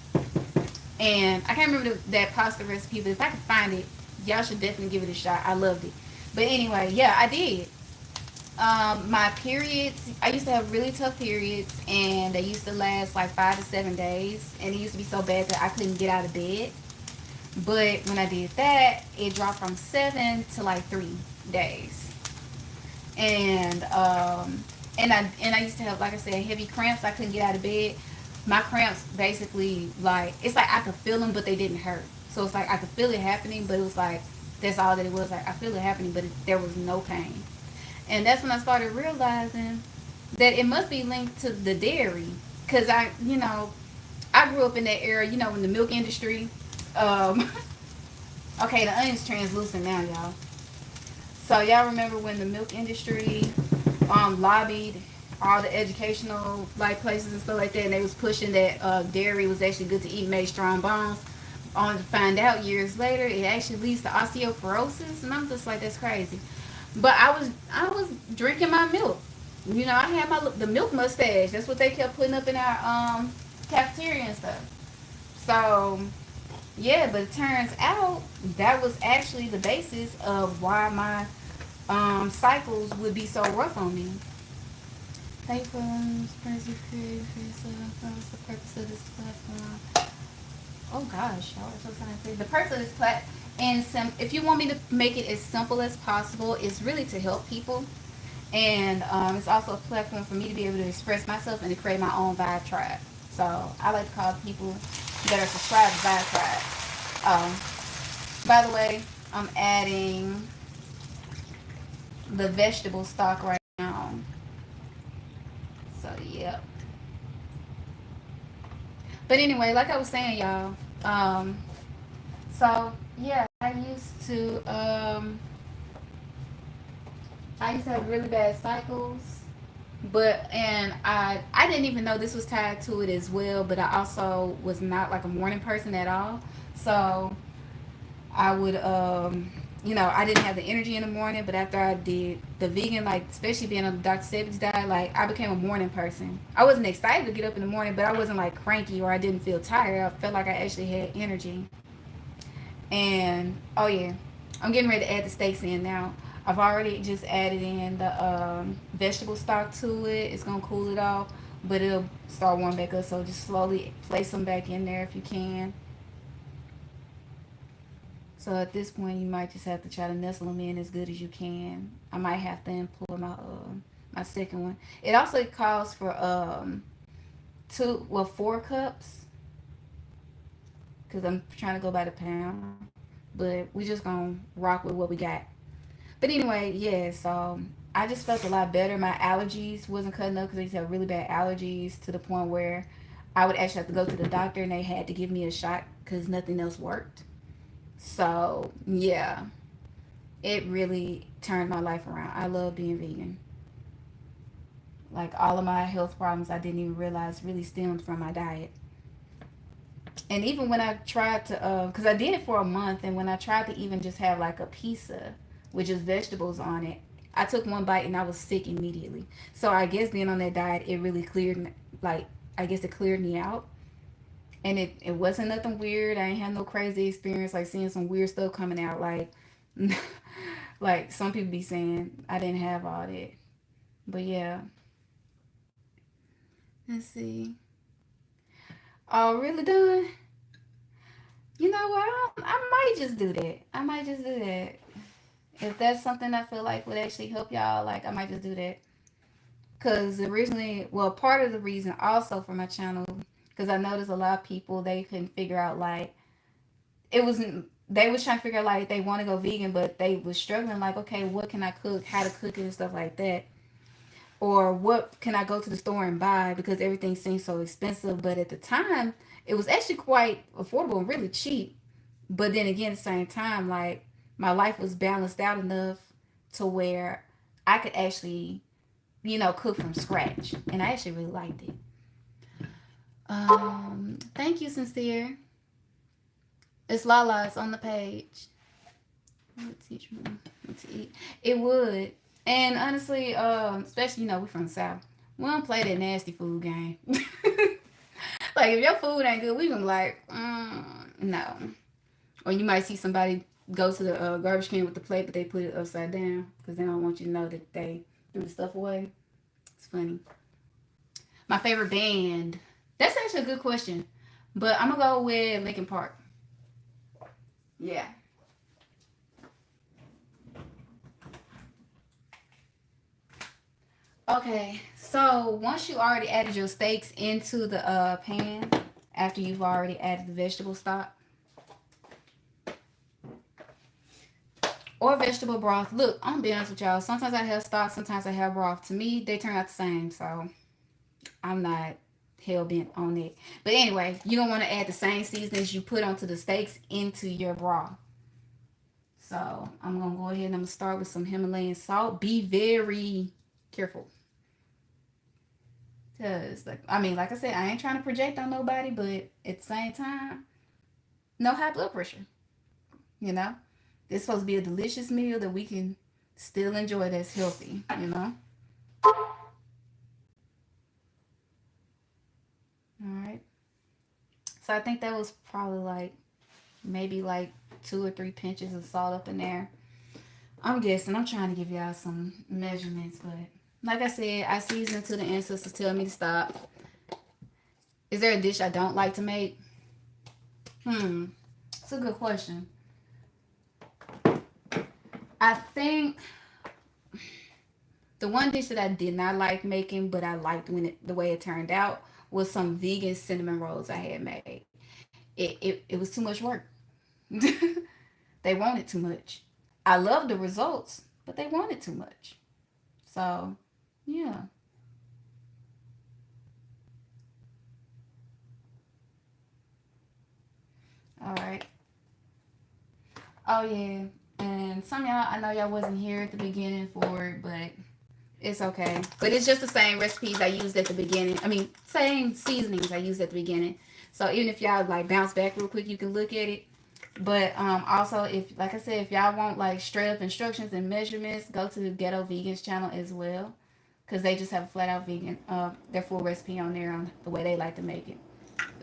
And I can't remember that pasta recipe, but if I can find it, y'all should definitely give it a shot. I loved it. But anyway, yeah, I did. My periods, I used to have really tough periods, and they used to last like 5 to 7 days. And it used to be so bad that I couldn't get out of bed. But when I did that, it dropped from 7 to like 3 days. And I used to have, like I said, heavy cramps. I couldn't get out of bed. My cramps basically, like, it's like I could feel them, but they didn't hurt. So it's like I could feel it happening, but it was like that's all that it was. Like I feel it happening, but there was no pain. And that's when I started realizing that it must be linked to the dairy, cause I grew up in that era. In the milk industry. Um, okay, the onion's translucent now, y'all. So y'all remember when the milk industry lobbied all the educational like places and stuff like that, and they was pushing that dairy was actually good to eat, made strong bones. Only to find out years later it actually leads to osteoporosis, and I'm just like, that's crazy. But I was drinking my milk. I had the milk mustache. That's what they kept putting up in our cafeteria and stuff. So yeah, but it turns out that was actually the basis of why my cycles would be so rough on me. Platforms, crazy creative, what's the purpose of this platform? Oh gosh, y'all are so scientific. The purpose of this if you want me to make it as simple as possible, it's really to help people. And it's also a platform for me to be able to express myself and to create my own vibe tribe. So I like to call people that are subscribed to vibe tribe. By the way, I'm adding the vegetable stock right now. So yeah. But anyway, like I was saying, y'all. So yeah, I used to have really bad cycles, and I didn't even know this was tied to it as well. But I also was not like a morning person at all. So I would I didn't have the energy in the morning, but after I did the vegan, like especially being on the Dr. Sebi's diet, like I became a morning person. I wasn't excited to get up in the morning, but I wasn't like cranky or I didn't feel tired. I felt like I actually had energy. And oh yeah, I'm getting ready to add the steaks in now. I've already just added in the vegetable stock to it. It's gonna cool it off, but it'll start warming back up. So just slowly place them back in there if you can. So at this point, you might just have to try to nestle them in as good as you can. I might have to employ my second one. It also calls for 4 cups because I'm trying to go by the pound. But we just gonna rock with what we got. But anyway, yeah. So I just felt a lot better. My allergies wasn't cutting up because I used to have really bad allergies to the point where I would actually have to go to the doctor and they had to give me a shot because nothing else worked. So yeah, it really turned my life around. I love being vegan. Like all of my health problems I didn't even realize really stemmed from my diet. And even when I tried to, because I did it for a month, and when I tried to even just have like a pizza with just vegetables on it, I took one bite and I was sick immediately. So I guess being on that diet, it really cleared, like, I guess it cleared me out. And it wasn't nothing weird. I ain't had no crazy experience like seeing some weird stuff coming out. Like some people be saying, I didn't have all that. But yeah, let's see. Oh, really done? You know what? I might just do that. I might just do that. If that's something I feel like would actually help y'all, like I might just do that. Cause originally, well, part of the reason also for my channel, because I noticed a lot of people they couldn't figure out like it wasn't. They was trying to figure out like they want to go vegan, but they was struggling like, okay, what can I cook, how to cook it and stuff like that, or what can I go to the store and buy because everything seems so expensive. But at the time, it was actually quite affordable and really cheap. But then again, at the same time, like my life was balanced out enough to where I could actually, cook from scratch, and I actually really liked it. Thank you, sincere. It's Lala. It's on the page. It would teach me what to eat. It would, and honestly, especially we from the South, we don't play that nasty food game. Like if your food ain't good, we gonna be like, no. Or you might see somebody go to the garbage can with the plate, but they put it upside down because they don't want you to know that they threw the stuff away. It's funny. My favorite band. That's actually a good question, but I'm gonna go with Linkin Park. Yeah. Okay. So once you already added your steaks into the pan, after you've already added the vegetable stock or vegetable broth. Look, I'm gonna be honest with y'all. Sometimes I have stock, sometimes I have broth. To me, they turn out the same. So I'm not hell bent on it. But anyway, you're gonna want to add the same seasonings you put onto the steaks into your broth. So I'm gonna go ahead and I'm gonna start with some Himalayan salt. Be very careful. Cause like I said, I ain't trying to project on nobody, but at the same time, no high blood pressure. You know, it's supposed to be a delicious meal that we can still enjoy that's healthy. All right. So I think that was probably like maybe like 2 or 3 pinches of salt up in there. I'm guessing. I'm trying to give y'all some measurements, but like I said, I season until the ancestors tell me to stop. Is there a dish I don't like to make? It's a good question. I think the one dish that I did not like making, but I liked the way it turned out, was some vegan cinnamon rolls I had made. It was too much work. They wanted too much. I love the results, but they wanted too much. So, yeah. All right. Oh yeah. And some of y'all, I know y'all wasn't here at the beginning for it, but it's okay. But it's just the same recipes I used at the beginning. Same seasonings I used at the beginning. So even if y'all like bounce back real quick, you can look at it. But also, if like I said, if y'all want like straight up instructions and measurements, go to the Ghetto Vegans channel as well, because they just have a flat out vegan their full recipe on there on the way they like to make it.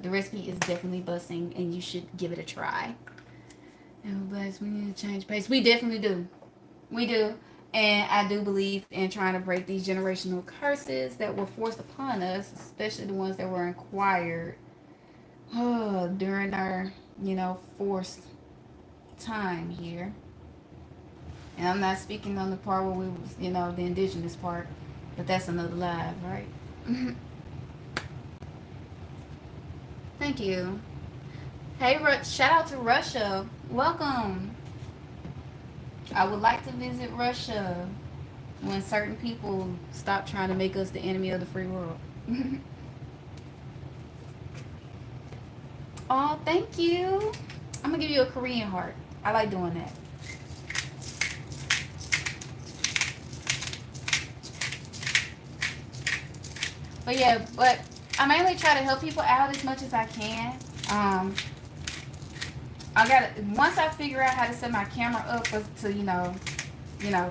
The recipe is definitely busting, and you should give it a try. And bless, we need to change pace. We definitely do. We do. And I do believe in trying to break these generational curses that were forced upon us, especially the ones that were acquired during our, forced time here. And I'm not speaking on the part where we was, the indigenous part, but that's another live, right? Thank you. Hey, shout out to Russia. Welcome. I would like to visit Russia when certain people stop trying to make us the enemy of the free world. Oh, thank you. I'm gonna give you a Korean heart. I like doing that. But I mainly try to help people out as much as I can. I got once I figure out how to set my camera up to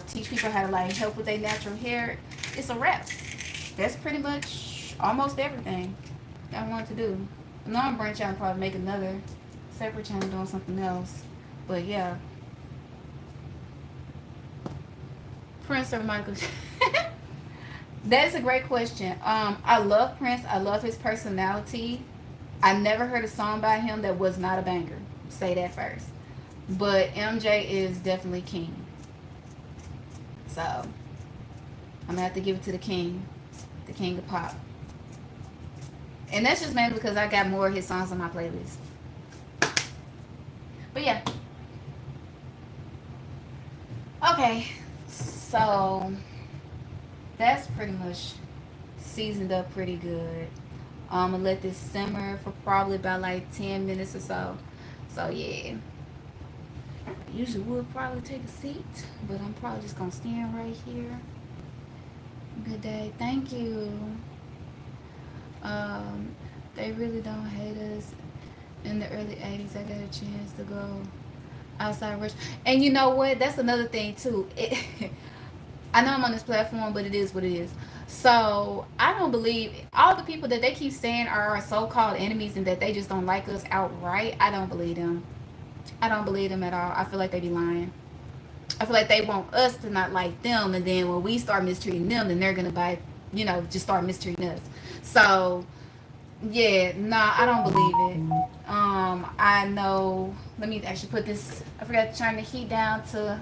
teach people how to like help with their natural hair. It's a wrap. That's pretty much almost everything I want to do. I know I'm branch out and probably make another separate channel doing something else. But yeah, Prince or Michael. That's a great question. I love Prince. I love his personality. I never heard a song by him that was not a banger. Say that first. But MJ is definitely king. So I'm gonna have to give it to the king of pop. And that's just mainly because I got more of his songs on my playlist. But yeah. Okay. So that's pretty much seasoned up pretty good. I'm gonna let this simmer for probably about like 10 minutes or so. So yeah. I usually would probably take a seat, but I'm probably just gonna stand right here. Good day. Thank you. Um, they really don't hate us. In the early 80s, I got a chance to go outside rush. And you know what? That's another thing too. I know I'm on this platform, but it is what it is. So I don't believe all the people that they keep saying are our so-called enemies and that they just don't like us outright. I don't believe them. I don't believe them at all. I feel like they be lying. I feel like they want us to not like them, and then when we start mistreating them, then they're gonna just start mistreating us. So yeah, nah, I don't believe it. I know. Let me actually put this. I forgot to turn the heat down to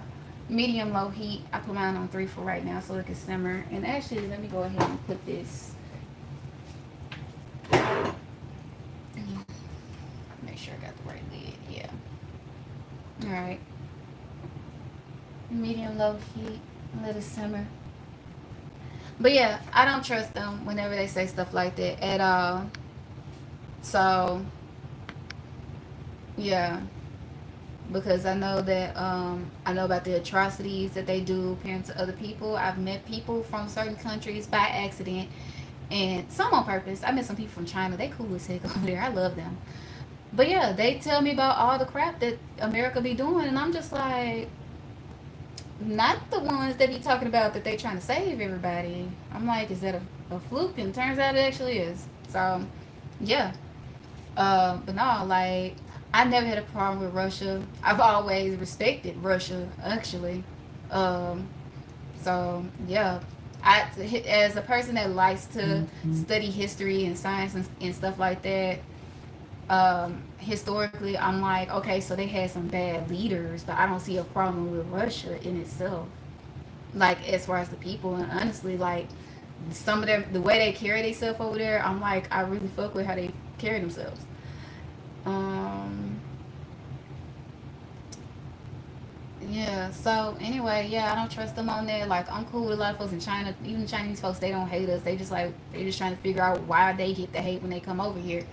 medium low heat. I put mine on 3 for right now so it can simmer. And actually, let me go ahead and put this. Make sure I got the right lid. Yeah. All right. Medium low heat. Let it simmer. But yeah, I don't trust them whenever they say stuff like that at all. So yeah, because I know about the atrocities that they do appearing to other people. I've met people from certain countries by accident and some on purpose. I met some people from China. They cool as heck over there. I love them. But yeah, they tell me about all the crap that America be doing, and I'm just like, not the ones that be talking about that they trying to save everybody. I'm like, is that a fluke? And turns out it actually is. So yeah. But no, like I never had a problem with Russia. I've always respected Russia, actually. Um, so yeah, I as a person that likes to study history and science and stuff like that. Historically, I'm like, okay, so they had some bad leaders, but I don't see a problem with Russia in itself. Like as far as the people, and honestly, like some of them, the way they carry themselves over there, I'm like, I really fuck with how they carry themselves. Um, yeah. So anyway, yeah, I don't trust them on there. Like I'm cool with a lot of folks in China. Even Chinese folks, they don't hate us. They just trying to figure out why they get the hate when they come over here.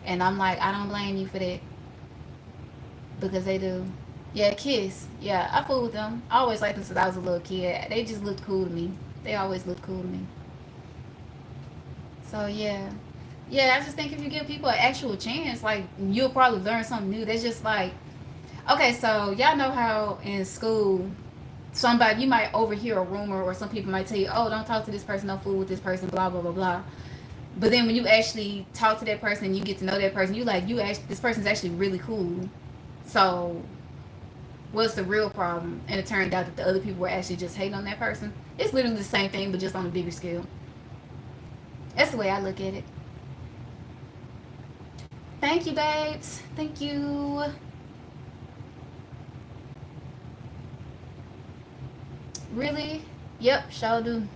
And I'm like, I don't blame you for that because they do. Yeah, Kiss. Yeah, I fool with them. I always liked them since I was a little kid. They just look cool to me. They always look cool to me. So yeah. Yeah, I just think if you give people an actual chance, like you'll probably learn something new. That's just like okay, so y'all know how in school somebody you might overhear a rumor or some people might tell you, oh, don't talk to this person, don't fool with this person, blah blah blah blah. But then when you actually talk to that person, you get to know that person, you like you actually this person's actually really cool. So what's the real problem? And it turned out that the other people were actually just hating on that person. It's literally the same thing, but just on a bigger scale. That's the way I look at it. Thank you, babes. Thank you. Really? Yep, sure do.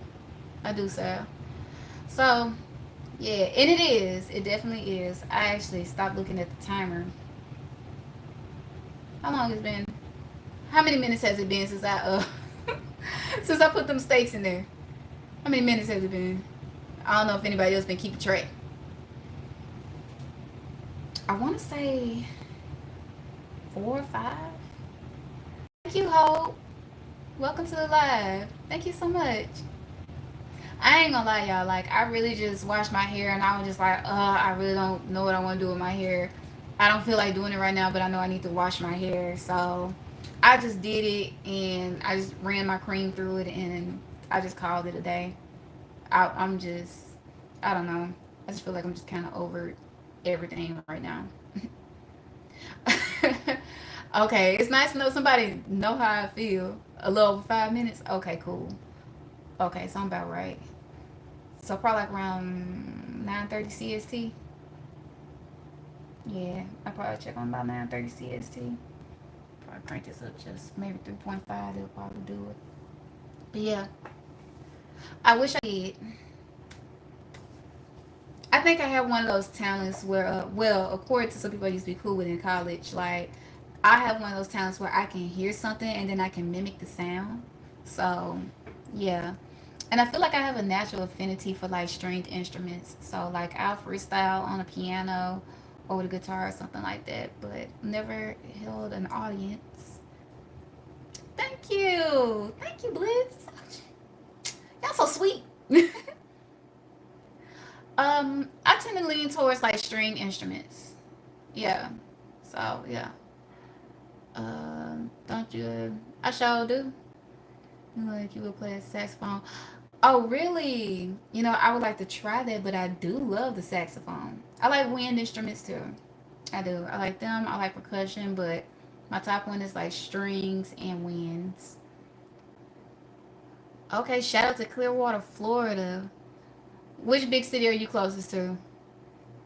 I do, Sal. So, yeah, and it is. It definitely is. I actually stopped looking at the timer. How long has it been? How many minutes has it been since I since I put them steaks in there? How many minutes has it been? I don't know if anybody else been keeping track. I want to say 4 or 5. Thank you, Hope. Welcome to the live. Thank you so much. I ain't gonna lie, y'all. Like, I really just washed my hair, and I was just like, I really don't know what I want to do with my hair. I don't feel like doing it right now, but I know I need to wash my hair. So, I just did it, and I just ran my cream through it, and I just called it a day. I'm just, I don't know. I just feel like I'm just kind of over everything right now. Okay, it's nice to know somebody know how I feel. A little over 5 minutes. Okay, cool. Okay, so I'm about right. So probably like around 9:30 CST. Yeah, I probably check on about 930 CST. Probably crank this up just maybe 3.5. They'll probably do it. But yeah, I wish I did. I think I have one of those talents where, well, according to some people I used to be cool with in college, like I have one of those talents where I can hear something and then I can mimic the sound. So, yeah. And I feel like I have a natural affinity for like stringed instruments. So, like, I'll freestyle on a piano or with a guitar or something like that, but never held an audience. Thank you. Thank you, Blitz. Y'all so sweet. I tend to lean towards like string instruments. Yeah. So yeah. Don't you? I sure do. You like you would play a saxophone. Oh really? You know, I would like to try that, but I do love the saxophone. I like wind instruments too. I do. I like them. I like percussion, but my top one is like strings and winds. Okay, shout out to Clearwater, Florida. Which big city are you closest to?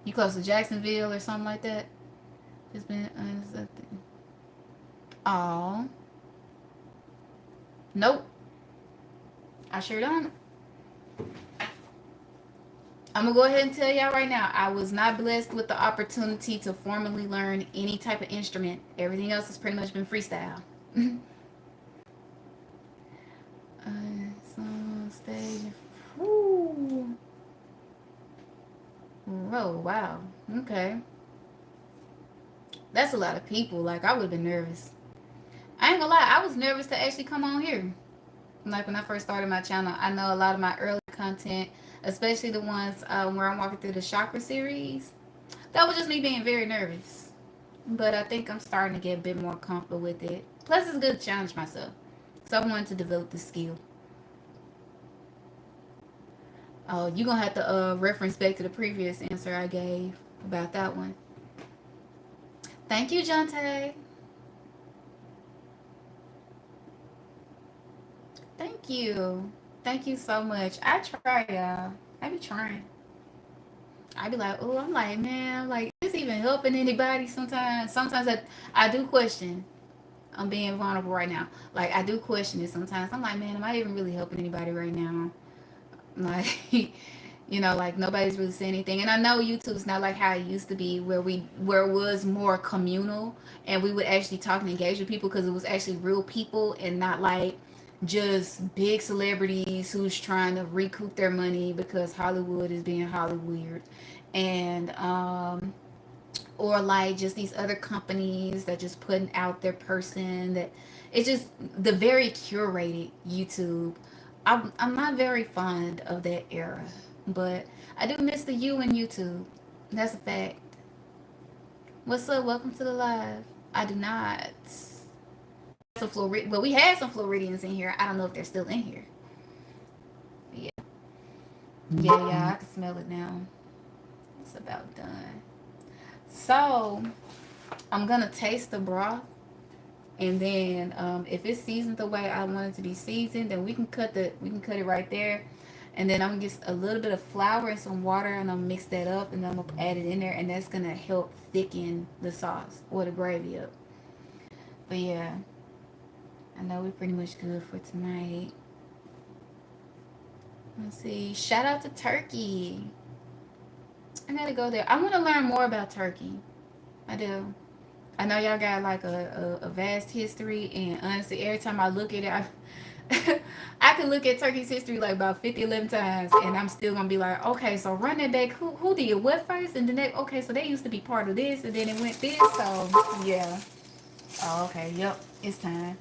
You close to Jacksonville or something like that? Just been unaccepted. Oh, nope. I sure don't. I'm gonna go ahead and tell y'all right now. I was not blessed with the opportunity to formally learn any type of instrument. Everything else has pretty much been freestyle. So stage. Woo. Oh wow. Okay. That's a lot of people. Like I would have been nervous. I ain't gonna lie. I was nervous to actually come on here. Like when I first started my channel, I know a lot of my early content, especially the ones where I'm walking through the chakra series, that was just me being very nervous. But I think I'm starting to get a bit more comfortable with it. Plus, it's good to challenge myself. So I wanted to develop the skill. Oh, you're going to have to reference back to the previous answer I gave about that one. Thank you, Jonte. Thank you. Thank you so much. I try, y'all. I be trying. I be like, oh, I'm like, man, like, is this even helping anybody sometimes? Sometimes I do question. I'm being vulnerable right now. Like, I do question it sometimes. I'm like, man, am I even really helping anybody right now? Like, you know, like nobody's really saying anything. And I know YouTube's not like how it used to be where it was more communal and we would actually talk and engage with people because it was actually real people and not like just big celebrities who's trying to recoup their money because Hollywood is being Hollywood. And or like just these other companies that just putting out their person that it's just the very curated YouTube. I'm not very fond of that era, but I do miss the you in YouTube. That's a fact. What's up? Welcome to the live. I do not. Some Floridian. Well, we had some Floridians in here. I don't know if they're still in here. Yeah, yeah. I can smell it now. It's about done. So I'm gonna taste the broth, and then if it's seasoned the way I want it to be seasoned, then we can cut it right there. And then I'm gonna get a little bit of flour and some water, and I'll mix that up, and then I'm gonna add it in there, and that's gonna help thicken the sauce or the gravy up. But yeah, I know we're pretty much good for tonight. Let's see. Shout out to Turkey. I gotta go there. I want to learn more about Turkey. I do. I know y'all got like a vast history, and honestly, every time I look at it, I can look at Turkey's history like about 50, 11 times, and I'm still gonna be like, okay, so run that back. Who did what first, and then they, okay, so they used to be part of this, and then it went this. So yeah. Oh, okay. Yep. It's time.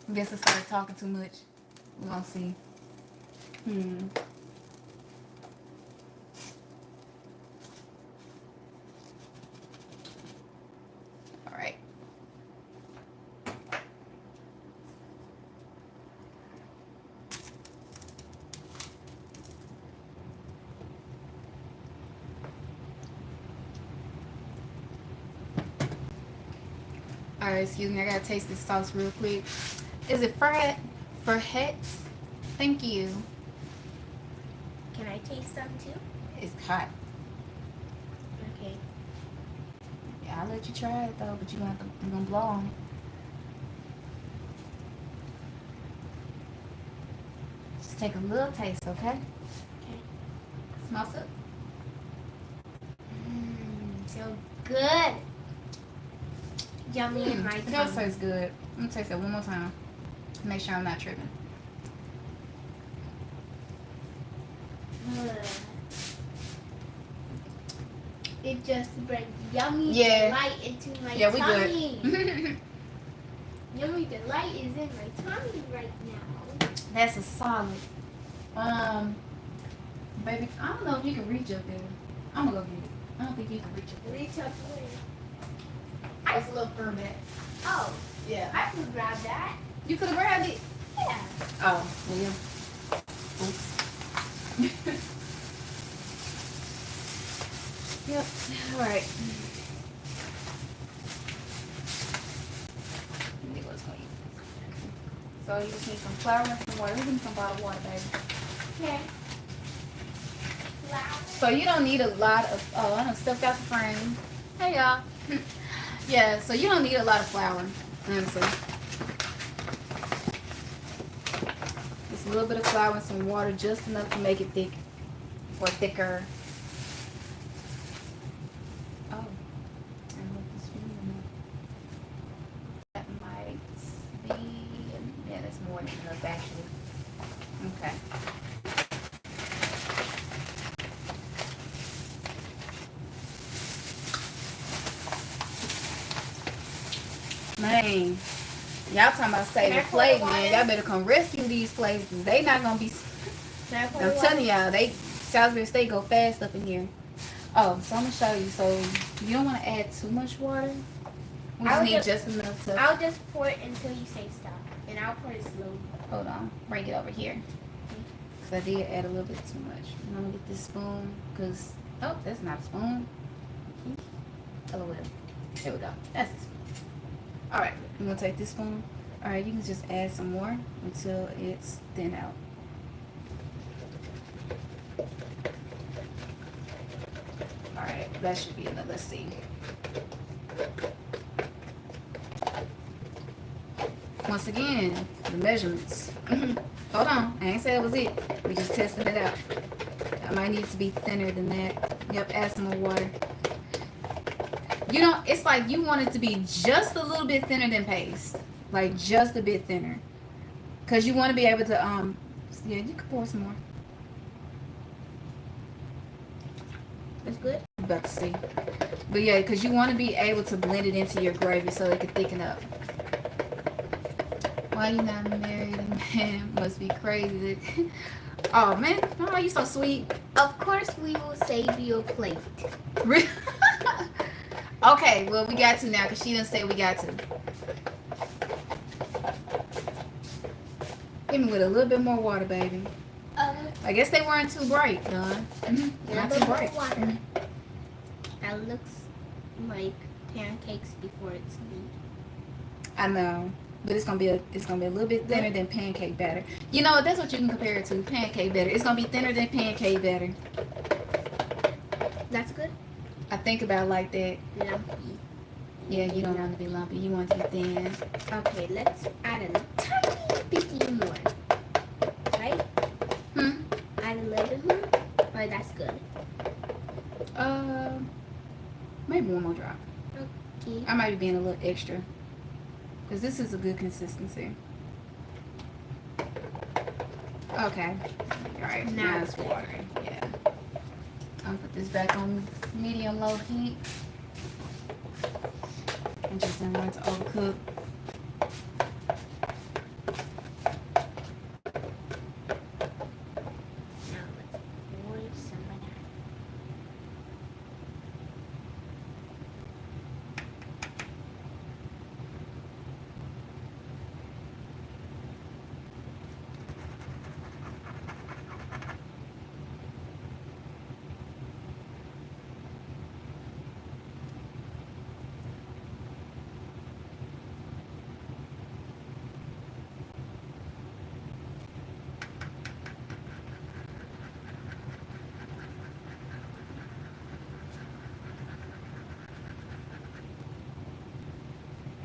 I guess I started talking too much. We're gonna see. Hmm. All right. All right. Excuse me. I gotta taste this sauce real quick. Is it fried? For het? Thank you.
Can I taste some too?
It's hot.
Okay.
I'll let you try it though, but you're gonna blow on it. Just take a little taste, okay?
Okay.
Smell it.
So good. Yummy in my
It does
tongue.
taste good. I'm gonna taste it one more time. Make sure I'm not tripping.
It just brings yummy
Yeah.
delight into my
Yeah, we
tummy.
good.
Yummy delight is in my tummy right now.
That's a solid. Baby, I don't know if you can reach up there. I'm gonna go get it. I don't think you can reach up there.
Reach up where?
It's a little firm back.
Oh,
Yeah.
I could grab that.
You could have grabbed it.
Yeah.
Oh, well, yeah. Oops. Yep. All right. Let me see what's going on. So you just need some flour and some water. We need some bottled water, baby.
Okay. Flour.
So you don't need a lot of. Oh, I done stepped out the frame. Hey y'all. Yeah. So you don't need a lot of flour, honestly. Just a little bit of flour and some water, just enough to make it thick or thicker. Oh, and with this one, that might be. Yeah, that's more than enough actually. Okay. Man, y'all talking about saving
Can I pour the
plates,
water?
man. Y'all better come rescue these places. They not gonna be.
Can I pour
I'm
the
telling y'all, Salisbury State go fast up in here. Oh, so I'm gonna show you. So you don't want to add too much water. We just need just enough to.
I'll just pour it until you say stop, and I'll pour it slowly.
Hold on, bring it over here. Cause I did add a little bit too much. I'm gonna get this spoon. Cause that's not a spoon. Oh well, there we go. That's the spoon. All right, I'm gonna take this spoon. All right, you can just add some more until it's thin out. All right, that should be enough. Let's see. Once again, the measurements. Hold on, I ain't say it was it. We just testing it out. I might need to be thinner than that. Yep, add some more water. You know, it's like you want it to be just a little bit thinner than paste. Like just a bit thinner. Cause you want to be able to yeah, you can pour some more.
That's good.
I'm about to see. But yeah, cause you want to be able to blend it into your gravy so it can thicken up. Why you not married? Man, must be crazy. Oh man, oh, you so sweet.
Of course, we will save you a plate.
Really? Okay, well we got to now because she didn't say we got to. Hit me with a little bit more water, baby. I guess they weren't too bright, Don. Not too bright.
That looks like pancakes before it's made.
I know, but it's gonna be a little bit thinner than pancake batter. You know, that's what you can compare it to. Pancake batter. It's gonna be thinner than pancake batter.
That's good.
I think about it like that.
Lumpy.
Yeah, you don't want to be lumpy. You want it to be thin.
Okay, let's add a tiny bit more. Right? Add a little bit more. Oh, that's good.
Maybe one more drop.
Okay.
I might be being a little extra. Because this is a good consistency. Okay. Alright, now it's watering. Yeah. I'm gonna put this back on medium low heat. I just didn't want it to overcook.
Now let's pour some banana.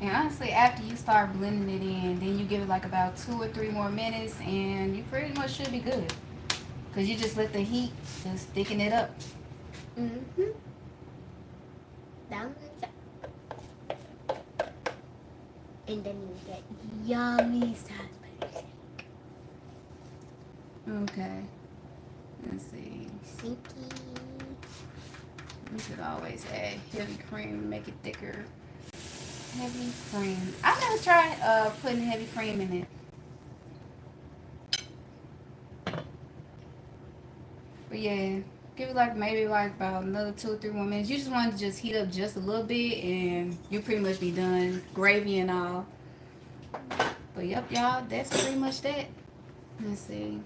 And honestly, after you start blending it in, then you give it like about 2 or 3 more minutes, and you pretty much should be good. Cause you just let the heat just thicken it up.
Mm-hmm. Down and then you get yummy Salisbury.
Okay. Let's see.
Sinky.
You could always add heavy cream, make it thicker. Heavy cream. I've never tried putting heavy cream in it. But yeah, give it like maybe like about another 2 or 3 more minutes. You just want to just heat up just a little bit, and you pretty much be done. Gravy and all. But yep, y'all, that's pretty much that. Let's see.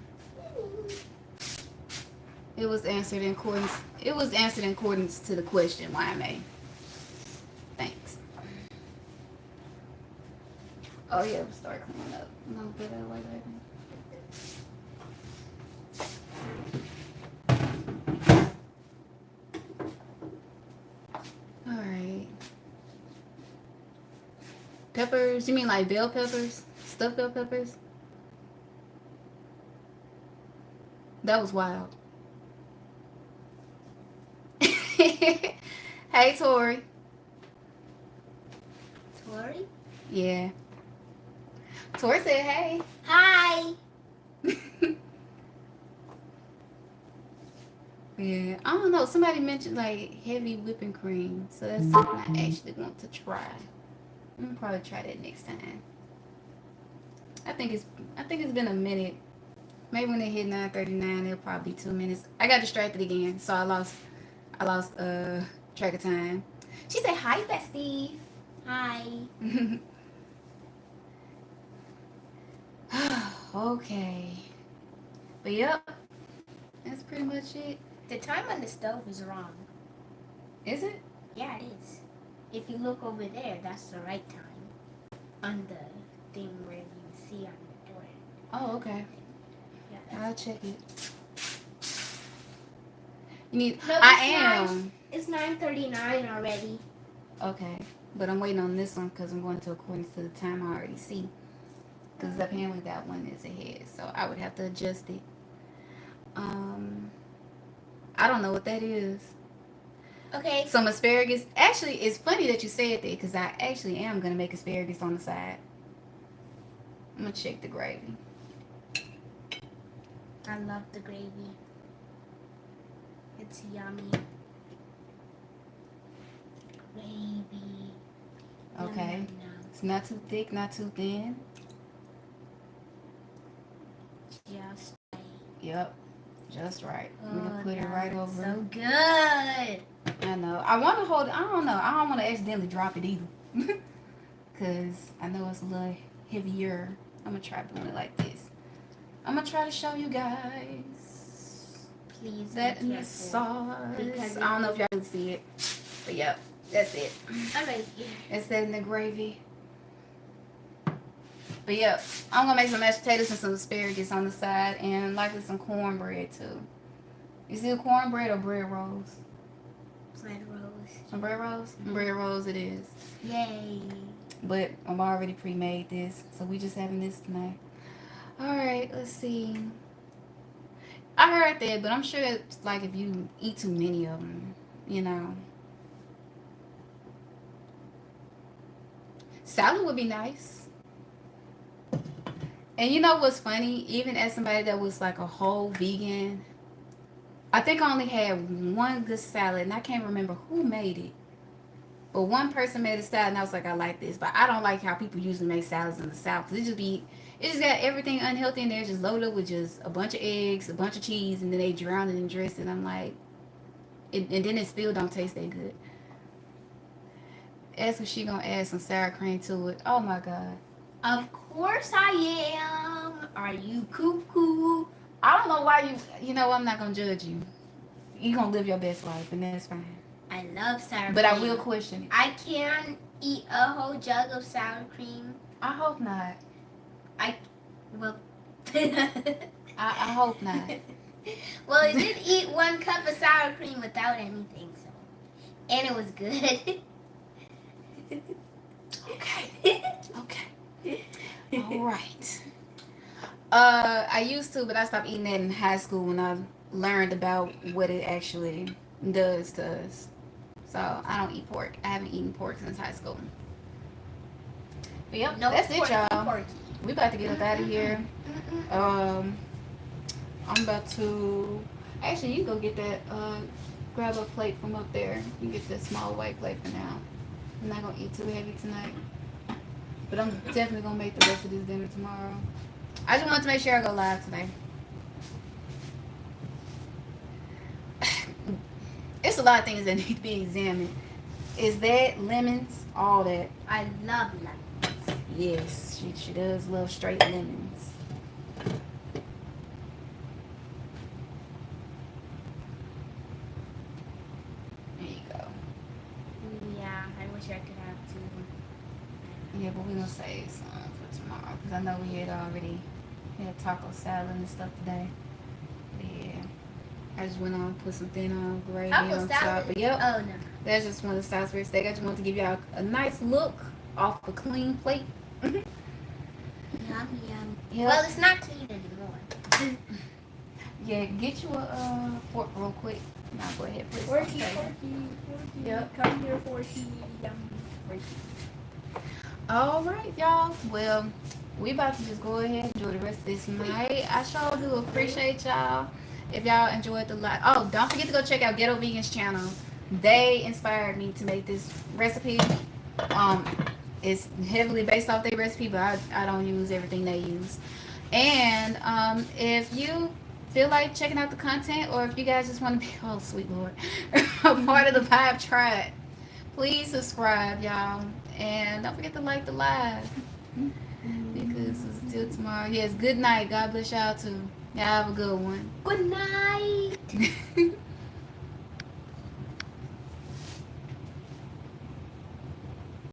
It was answered in accordance. It was answered in accordance to the question. YMA. Thanks. Oh yeah, start cleaning up. I'm gonna put that away later. All right. Peppers? You mean like bell peppers? Stuffed bell peppers? That was wild. Hey, Tori.
Tori?
Yeah. Tori said hey.
Hi.
Yeah. I don't know. Somebody mentioned like heavy whipping cream. So that's something I actually want to try. I'm gonna probably try that next time. I think it's been a minute. Maybe when they hit 9:39, it'll probably be 2 minutes. I got distracted again, so I lost track of time. She said hi, bestie.
Hi.
Okay. But yep, that's pretty much it.
The time on the stove is wrong.
Is it?
Yeah, it is. If you look over there, that's the right time. On the thing where you see on the door.
Oh, okay.
Yeah,
I'll check it. You need.
No,
I am.
It's 9:39 already.
Okay, but I'm waiting on this one because I'm going to according to the time I already see. Because apparently that one is ahead, so I would have to adjust it. I don't know what that is.
Okay.
Some asparagus. Actually, it's funny that you said that because I actually am gonna make asparagus on the side. I'm gonna check the gravy.
I love the gravy. It's yummy. Gravy.
Okay.
Yum, yum, yum.
It's not too thick, not too thin.
Just right.
Yep. Just right. I'm gonna put it right over.
So good.
I know. I want to hold it. I don't know. I don't want to accidentally drop it either. Because I know it's a little heavier. I'm going to try doing it like this. I'm going to try to show you guys.
Please
That in the sauce. I don't know if y'all can see it. But yep. That's it.
All right.
It's that in the gravy. But yep. I'm going to make some mashed potatoes and some asparagus on the side. And likely some cornbread too. Is it cornbread or bread rolls?
Bread rolls.
Some bread rolls? Bread rolls it is.
Yay.
But I'm already pre-made this, so we just having this tonight. Alright, let's see. I heard that, but I'm sure it's like if you eat too many of them, you know. Salad would be nice. And you know what's funny? Even as somebody that was like a whole vegan, I think I only had one good salad, and I can't remember who made it. But one person made a salad, and I was like, I like this. But I don't like how people usually make salads in the South. Because it just got everything unhealthy in there, just loaded up with just a bunch of eggs, a bunch of cheese, and then they drown it in dressing. I'm like, and then it still don't taste that good. Ask if she gonna add some sour cream to it. Oh my God.
Of course I am. Are you cuckoo?
I don't know why you know, I'm not gonna judge you. You gonna live your best life, and that's fine.
I love sour cream.
But I will question it.
I can't eat a whole jug of sour cream.
I hope not.
Well,
I hope not.
Well, I did eat 1 cup of sour cream without anything, so, and it was good.
Okay. Okay. All right. I used to, but I stopped eating that in high school when I learned about what it actually does to us. So I don't eat pork. I haven't eaten pork since high school. But yep,
No
that's it,
porky
y'all.
porky.
We about to get up out of here. Um, I'm about to. Actually, you go get that. Grab a plate from up there. You get that small white plate for now. I'm not gonna eat too heavy tonight, but I'm definitely gonna make the rest of this dinner tomorrow. I just wanted to make sure I go live today. It's a lot of things that need to be examined. Is that lemons? All that.
I love lemons.
Yes, she does love straight lemons. There you go.
Yeah, I wish I could have two.
Yeah, but we're gonna save some for tomorrow because I know we had taco salad and stuff today. But yeah, I just went on put some thin on gravy
Taco
on
salad?
top. But yep,
Oh no.
that's just one of the Salisbury steak. I just wanted to give y'all a nice look off a clean plate.
Yum yum.
Yep.
Well, it's not clean anymore.
Yeah, get you a fork real quick. Now go ahead, please.
Forky,
Okay.
forky.
Yep.
Come here, forky. Yum. Forky.
All right, y'all. Well, we about to just go ahead and enjoy the rest of this night. I sure do appreciate y'all. If y'all enjoyed the live, oh, don't forget to go check out Ghetto Vegans channel. They inspired me to make this recipe. Um, it's heavily based off their recipe, but I don't use everything they use. And if you feel like checking out the content, or if you guys just want to be, oh sweet lord, a part of the Vibe Tribe, please subscribe, y'all. And don't forget to like the live because it's still tomorrow. Yes, good night. God bless y'all too. Y'all have a good one.
Good night.